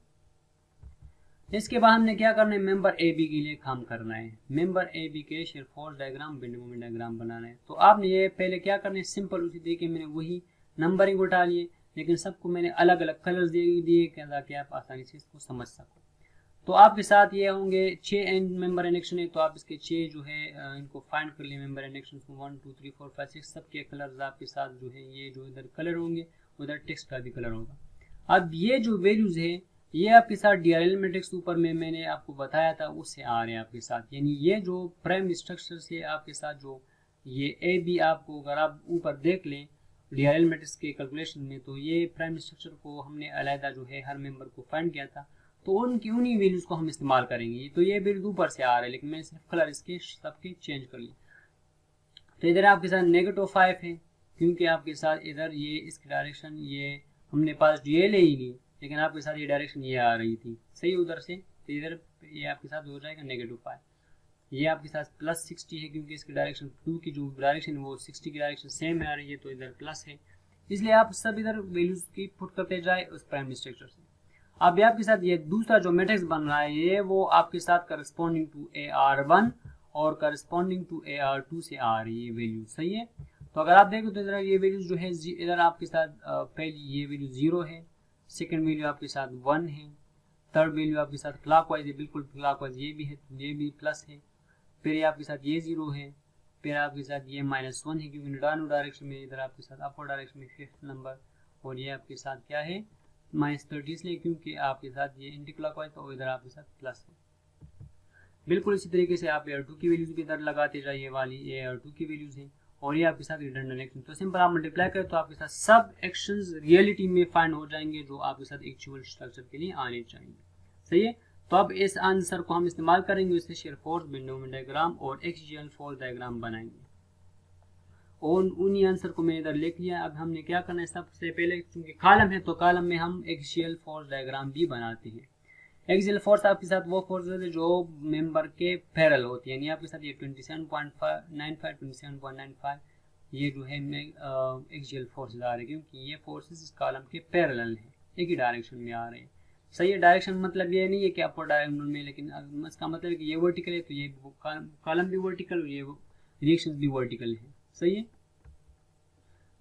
इसके बाद हमने क्या करना है, मेंबर ए बी के लिए काम करना है। मेंबर ए बी के shear force diagram bending moment diagram बनाना है। तो आपने ये पहले क्या करना है, सिंपल उसी तरीके मैंने वही नंबरिंग उठा लिए, लेकिन सबको मैंने अलग अलग कलर्स दिए ताकि आप आसानी से इसको समझ सको। तो आपके साथ ये होंगे 6 एंड मेंबर एंड एक्शन है, तो आप इसके 6 जो है इनको फाइंड कर लिए मेंबर एंड एक्शन को 1 2 3 4 5 6 सबके कलर्स आपके साथ जो है ये जो इधर कलर होंगे उधर टेक्स्ट का भी कलर होगा। अब ये जो वैल्यूज है ये आपके साथ डीआरएल मैट्रिक्स ऊपर में मैंने आपको बताया था उससे आ रहे हैं आपके साथ, यानी ये जो प्राइम स्ट्रक्चर से आपके साथ जो ये ए बी आपको अगर आप ऊपर देख लें डीआरएल मैट्रिक्स के कैलकुलेशन में, तो ये प्राइम स्ट्रक्चर को हमने अलहदा जो है हर मेंबर को फाइंड किया था, तो उन्हीं वैल्यूज को हम इस्तेमाल करेंगे। तो ये वैल्यू ऊपर से आ रहा है, लेकिन मैंने सिर्फ कलर इसके सबके चेंज कर लिए। तो इधर आपके साथ -5 है, क्योंकि आपके साथ इधर ये इसकी डायरेक्शन ये हमने पास ये ले ही ली, लेकिन आपके साथ ये डायरेक्शन ये आ रही थी। सही उधर से, तो इधर ये आपके साथ हो जाएगा -5। ये आपके साथ +60 है, क्योंकि इसकी डायरेक्शन 2 की जो डायरेक्शन वो 60 की डायरेक्शन सेम आ रही है, तो इधर प्लस है। इसलिए आप सब इधर वैल्यूज की पुट करते जाए उस प्राइमरी स्ट्रक्चर से। अब आपके साथ ये दूसरा जो मैट्रिक्स बन रहा है ये वो आपके साथ करस्पॉन्डिंग टू AR1 और करस्पॉन्डिंग टू AR2 से आ रही है वैल्यू। सही है। तो अगर आप देखो तो इधर ये वैल्यूज जो है इधर आपके साथ पहली ये वैल्यू 0 है, सेकंड वैल्यू आपके साथ 1 है, थर्ड वैल्यू आपके साथ क्लॉकवाइज है, बिल्कुल क्लॉकवाइज ये भी है, ये भी प्लस है, फिर ये आपके साथ ये 0 है, फिर आपके साथ ये -1 है, क्योंकि डाउन डायरेक्शन में इधर आपके साथ अपवर्ड डायरेक्शन में 5th नंबर, और ये आपके साथ क्या है -30 इसलिए क्योंकि आपके साथ ये एंटी क्लॉकवाइज और इधर आपके साथ प्लस है। बिल्कुल इसी तरीके से आप AR2 की वैल्यूज भी इधर लगाते जाइए, वाली ये AR2 की वैल्यूज है, और ये आपके साथ रिडंडेंट एक्शन। तो सिंपल आप मल्टीप्लाई करें तो आपके साथ सब एक्शंस रियलिटी में फाइंड हो जाएंगे जो आपके साथ एक्चुअल स्ट्रक्चर के लिए आने चाहिए। सही है। तो अब इस आंसर को हम इस्तेमाल करेंगे, इससे share force bending moment diagram और एक्सियल फोर्स डायग्राम बनाएंगे, और उन्हीं आंसर को मैंने इधर लिख लिया। अब हमने क्या करना है, सबसे पहले क्योंकि कॉलम है तो कॉलम में हम एक्सियल फोर्स डायग्राम भी बनाते हैं। एक्सियल फोर्स आपके साथ वो फोर्स है जो मेंबर के पैरेलल होती है, यानी आपके साथ ये 27.95 27.95 ये जो है एक्सियल फोर्स आ रहे हैं, क्योंकि ये फोर्सेस इस कॉलम के पैरेलल हैं, एक ही डायरेक्शन में आ रहे हैं। सही है। डायरेक्शन मतलब ये नहीं है कि अपर डायगोनल में, लेकिन इसका मतलब है कि ये वर्टिकल है तो ये कॉलम भी वर्टिकल और ये रिएक्शंस भी वर्टिकल है। सही है।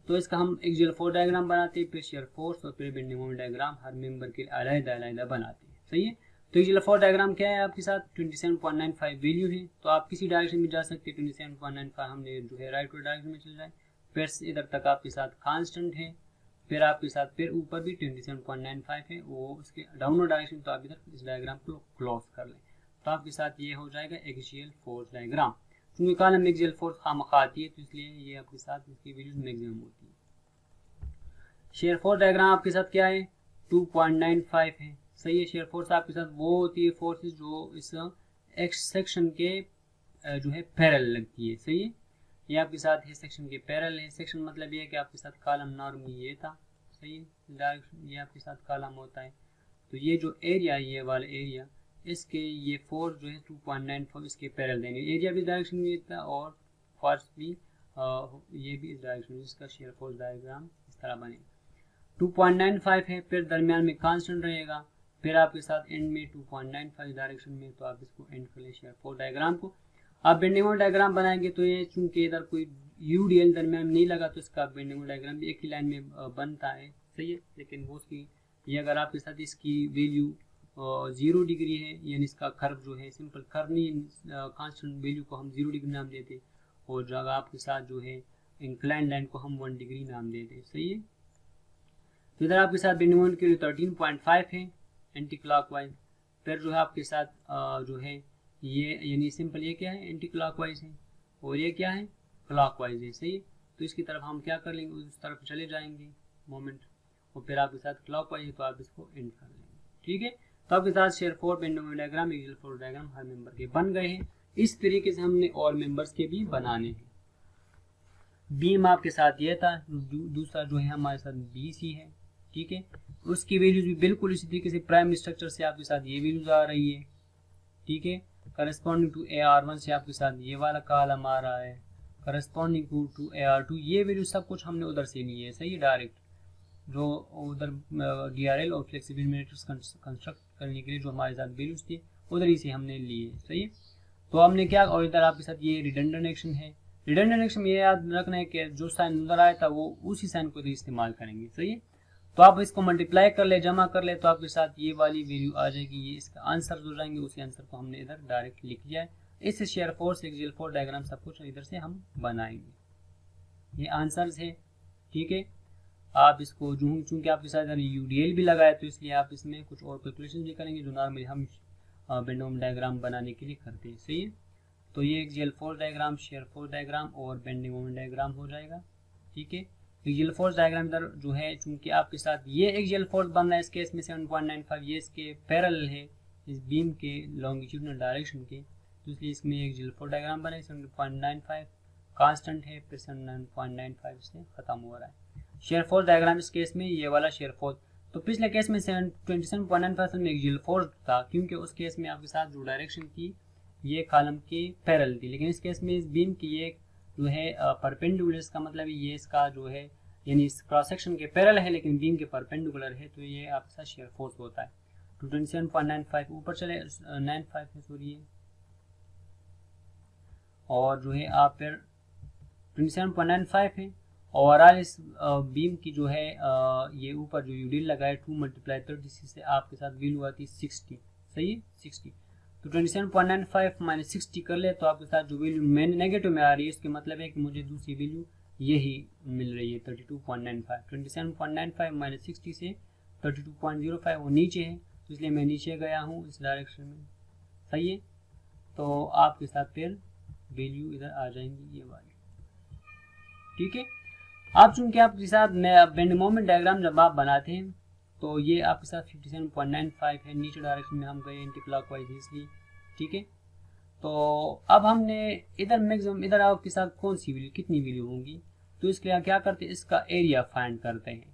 तो इसका हम एक्सियल फोर्स डायग्राम बनाते हैं, फिर शेयर फोर्स और फिर बेंडिंग मोमेंट डायग्राम हर मेंबर के अलग-अलग बनाते हैं। सही है। तो एक्सियल फोर्स डायग्राम क्या है, आपके साथ 27.95 वैल्यू है, तो आप किसी डायरेक्शन में जा सकते हैं। 27.95 हमने जो है राइट डायरेक्शन में चल जाए, फिर इधर तक आपके साथ कांस्टेंट है, फिर आपके साथ फिर ऊपर भी 27.95 है, वो उसके डाउनवर्ड डायरेक्शन, तो आप इधर इस डायग्राम को क्लोज कर लें, तो आपके साथ ये हो जाएगा एक्सियल फोर्स डायग्राम। क्योंकि कॉलम एक्सियल फोर्स खामखा आती है, तो इसलिए ये आपके साथ इसकी वैल्यूज मैक्सिमम होती है। शेयर फोर्स डायग्राम आपके साथ क्या है 2.95 है। सही है। शेयर फोर्स आपके साथ वो होती है फोर्सेस जो इस एक्स सेक्शन के जो है पैरेलल लगती है। सही है, ये आपके साथ है सेक्शन के पैरेलल है। सेक्शन मतलब ये है कि आपके साथ कॉलम नॉर्मली ये था। सही है, डायरेक्शन ये आपके साथ कॉलम होता है। तो ये जो एरिया है, ये वाला एरिया, इसके ये फोर्स जो है 2.94 इसके पैरेलल देंगे। एरिया भी डायरेक्शन में था और फोर्स भी ये भी इस डायरेक्शन में। इसका शेयर फोर्स डायग्राम इस तरह बनेगा। 2.95 है, फिर दरमियान में कांस्टेंट रहेगा, फिर आपके साथ एंड में 2.95 डायरेक्शन में। तो आप इसको एंड कर लें शेयर फोर्स डायग्राम को। आप बेंडिंग मोमेंट डायग्राम बनाएंगे तो ये चूंकि इधर कोई यूडीएल दरमियान में नहीं लगा तो इसका बेंडिंग मोमेंट डायग्राम भी एक ही लाइन में बनता है। सही है, लेकिन वो उसकी ये अगर आपके साथ इसकी वैल्यू 0 डिग्री है, यानी इसका कर्व जो है सिंपल कर्व नहीं, कांस्टेंट वैल्यू को हम 0 डिग्री नाम देते, और जगह आपके साथ जो है इंक्लाइन लाइन को हम 1 डिग्री नाम देते। सही है, तो इधर आपके साथ बेंडिंग मोमेंट के लिए 13.5 है एंटी क्लॉकवाइज। फिर जो है आपके साथ जो है ये यानी सिंपल ये क्या है, एंटी क्लॉकवाइज है, और ये क्या है, क्लॉकवाइज है। सही है, तो इसकी तरफ हम क्या कर लेंगे, उस तरफ चले जाएंगे मोमेंट, और फिर आपके साथ क्लॉकवाइज है तो आप इसको एंड कर लेंगे। ठीक है, तो आपके साथ shear force bending moment diagram, axial force diagram हर मेंबर के बन गए हैं। इस तरीके से हमने और मेंबर्स के भी बनाने हैं। बीम आपके साथ ये था, दूसरा जो है हमारे साथ BC है। ठीक है, उसकी वैल्यूज भी बिल्कुल इसी तरीके से प्राइमरी स्ट्रक्चर से आपके साथ ये वैल्यूज आ रही है। ठीक है, करस्पॉन्डिंग टू AR1 से आपके साथ ये वाला कॉलम आ रहा है, करस्पॉन्डिंग टू AR2 ये वैल्यू सब कुछ हमने उधर से ली है। सही है, डायरेक्ट जो उधर DRL और फ्लेक्सिबल मैट्रिक्स कंस्ट्रक्ट करने के लिए जो हमारे साथ वैल्यूज थी उधर ही से हमने लिए। सही है, तो हमने क्या, और इधर आपके साथ ये रिडंडेंट एक्शन है। रिडंडेंट एक्शन में ये याद रखना है कि जो साइन उधर आया था वो उसी साइन को इस्तेमाल करेंगे। सही है, तो आप इसको मल्टीप्लाई कर ले, जमा कर ले, तो आपके साथ ये वाली वैल्यू आ जाएगी। ये इसका आंसर हो जाएंगे, उसी आंसर को हमने इधर डायरेक्ट लिख लिया है। इससे shear force, axial force diagram सब कुछ इधर से हम बनाएंगे। ये आंसर्स है। ठीक है, आप इसको चूंकि आपके साथ UDL भी लगाए तो इसलिए आप इसमें कुछ और कैलकुलेशन भी करेंगे जो नॉर्मली हम बेंडिंग मोमेंट डायग्राम बनाने के लिए करते हैं। सही है, तो ये axial force diagram, share force diagram और बेंडिंग मोमेंट डायग्राम हो जाएगा। ठीक है, एक्सियल फोर्स डायग्राम इधर जो है चूंकि आपके साथ ये एक्सियल फोर्स बन रहा है, इस केस में 7.95 ये इसके पैरेलल है इस बीम के लॉन्गिट्यूडनल डायरेक्शन के, तो इसलिए इसमें एक्सियल फोर्स डायग्राम बने। 7.95 कांस्टेंट है, फिर 7.95 से खत्म हो रहा है। शेयर फोर्स डायग्राम इस केस में ये वाला शेयर फोर्स, तो पिछले केस में 27.95 में एक्सियल फोर्स था, क्योंकि उस केस में आपके साथ जो डायरेक्शन थी ये कॉलम के पैरेलल थी, लेकिन इस केस में इस बीम की ये जो है परपेंडिकुलर, इसका मतलब ये इसका जो है यानी इस क्रॉस सेक्शन के पैरेलल है लेकिन बीम के परपेंडिकुलर है, तो ये आपके साथ शेयर फोर्स होता है। 27.95 ऊपर चले 95 है सॉरी, और जो है आप फिर 27.95 है, ओवरऑल इस बीम की जो है ये ऊपर जो UDL लगाए 2 × 36 से आपके साथ वैल्यू आती है 60। सही है, 60, तो 27.95 - 60 कर ले तो आपके साथ जो वैल्यू मेन नेगेटिव में आ रही है, इसके मतलब है कि मुझे दूसरी वैल्यू यही मिल रही है 32.95। 27.95 - 60 से 32.05 वो नीचे है, तो इसलिए मैं नीचे गया हूँ इस डायरेक्शन में। सही है, तो आपके साथ फिर वैल्यू इधर आ जाएंगी ये वाली। ठीक है, आप चूंकि आपके साथ बेंडिंग मोमेंट डायग्राम जब आप बनाते हैं तो ये आपके साथ 57.95 है, नीचे डायरेक्शन में हम गए एंटी क्लॉकवाइज इसलिए। ठीक है, तो अब हमने इधर मैक्सिमम इधर आपके साथ कौन सी वैल्यू कितनी वैल्यू होंगी, तो इसके लिए क्या करते हैं, इसका एरिया फाइंड करते हैं।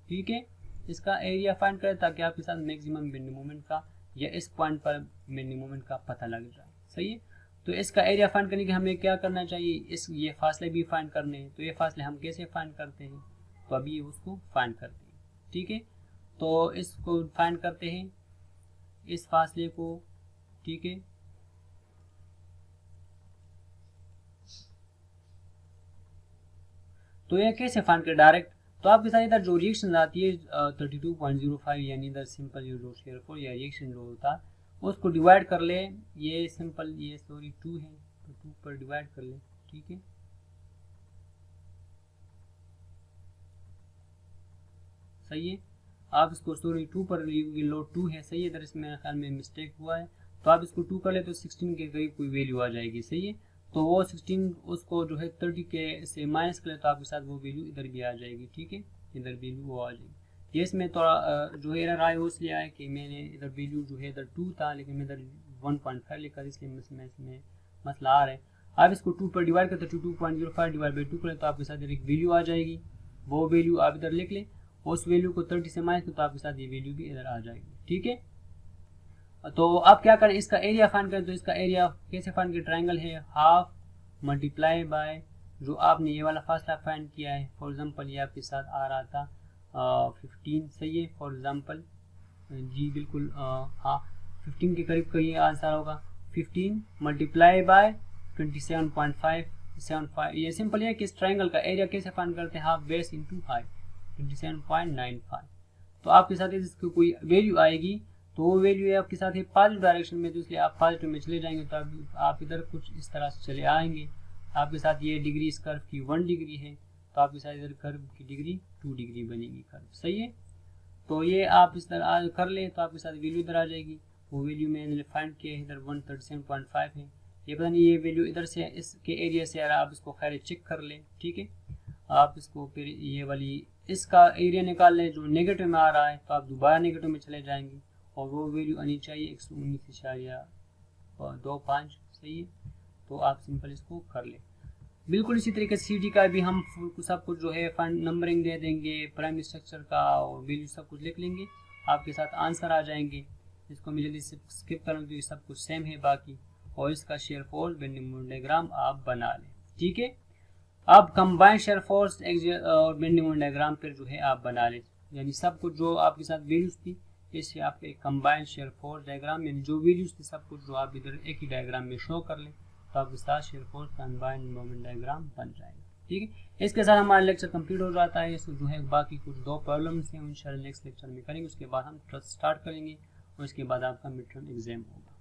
ठीक है, इसका एरिया फाइंड करें ताकि आपके साथ मैक्सिमम बेंडिंग मोमेंट का या इस पॉइंट पर बेंडिंग मोमेंट का पता लग जाए। सही है, तो इसका एरिया फाइंड करने के हमें क्या करना चाहिए, ये फासले भी फाइंड करने हैं। तो ये फासले हम कैसे फाइंड करते हैं, तो अभी उसको फाइंड करते हैं। ठीक है, तो इसको फाइंड करते हैं इस फासले को। ठीक है, तो ये कैसे फाइंड करें डायरेक्ट, तो आपके साथ इधर जो रिएक्शन आती है 32.05 यानी इधर सिंपल जो शेयर फोर्स या रिएक्शन जो होता है उसको डिवाइड कर ले। ये सिंपल ये सॉरी 2 है तो 2 पर डिवाइड कर ले। ठीक है, सही है, आप इसको सॉरी 2 पर लोड 2 है। सही है, इधर इसमें ख्याल में मिस्टेक हुआ है, तो आप इसको 2 कर ले तो 16 के करीब कोई वैल्यू आ जाएगी। सही है, तो वो 16 उसको जो है 30 के से माइनस कर ले तो आपके साथ वो वैल्यू इधर भी आ जाएगी। ठीक है, इधर वैल्यू वो आ जाएगी। ये इसमें थोड़ा जो है एरर आया वो इसलिए आया कि मैंने इधर वैल्यू जो है इधर 2 था, लेकिन मैं इधर 1.5 लिखा, इसलिए इसमें मसला आ रहा है। आप इसको 2 पर डिवाइड करते तो 2.05 डिवाइड बाई 2 करें तो आपके साथ एक वैल्यू आ जाएगी, वो वैल्यू आप इधर लिख लें, उस वैल्यू को 30 से माइनस करें तो आपके साथ ये वैल्यू भी इधर आ जाएगी। ठीक है, तो आप क्या करें, इसका एरिया फाइंड करें। तो इसका एरिया कैसे फाइंड करें, ट्रायंगल है हाफ मल्टीप्लाई बाय जो आपने ये वाला फासला फाइंड किया है। फॉर एग्जांपल ये आपके साथ आ रहा था 15, सही है। फॉर एग्जांपल जी बिल्कुल हाँ 15 के करीब का ये आंसर होगा। 15 मल्टीप्लाई बाय 27.575। ये सिंपल है कि इस ट्रायंगल का एरिया कैसे फाइंड करते हैं, हाफ बेस इंटू हाइट 27.95। तो आपके साथ इसकी कोई वैल्यू आएगी तो वो वैल्यू है आपके साथ है पॉजिटिव डायरेक्शन में, तो इसलिए आप पॉजिटिव में चले जाएंगे। तो आप इधर कुछ इस तरह से चले आएंगे। आपके साथ ये डिग्री इस कर्व की 1 डिग्री है, तो आपके साथ इधर कर्व की डिग्री 2 डिग्री बनेगी कर्व, सही है। तो ये आप इस तरह कर लें तो आपके साथ वैल्यू इधर आ जाएगी। वो वैल्यू मैंने फाइंड किया है इधर 137.5 है। ये पता नहीं ये वैल्यू इधर से इसके एरिया से, आप इसको खैर चेक कर लें। ठीक है, आप इसको फिर ये वाली इसका एरिया निकाल लें जो नेगेटिव में आ रहा है, तो आप दोबारा नेगेटिव में चले जाएंगे और वो वैल्यू आनी चाहिए 119.25, सही है। तो आप सिंपल इसको कर लें। बिल्कुल इसी तरीके से CD का भी हम सब कुछ जो है फंड नंबरिंग दे देंगे, प्राइमरी स्ट्रक्चर का और वैल्यू सब कुछ लिख लेंगे, आपके साथ आंसर आ जाएंगे। इसको मैं जल्दी से स्किप करूँ तो ये सब कुछ सेम है बाकी, और इसका share force bending moment diagram आप बना लें। ठीक है, अब कंबाइंड शेयर फोर्स और बेंडिंग मोमेंट डायग्राम पर जो है आप बना लें, यानी सब कुछ जो आपके साथ वैल्यूज थी इससे आपके एक कंबाइंड शेयर फोर्स डायग्राम, यानी जो वैल्यूज थी सब कुछ जो आप इधर एक ही डायग्राम में शो कर लें तो आपके साथ shear force combined moment diagram बन जाएगा। ठीक है, इसके साथ हमारा लेक्चर कंप्लीट हो जाता है। इसको जो है बाकी कुछ 2 प्रॉब्लम्स हैं इंशाल्लाह नेक्स्ट लेक्चर में करेंगे, उसके बाद हम स्टार्ट करेंगे और उसके बाद आपका मिड टर्म एग्जाम होगा।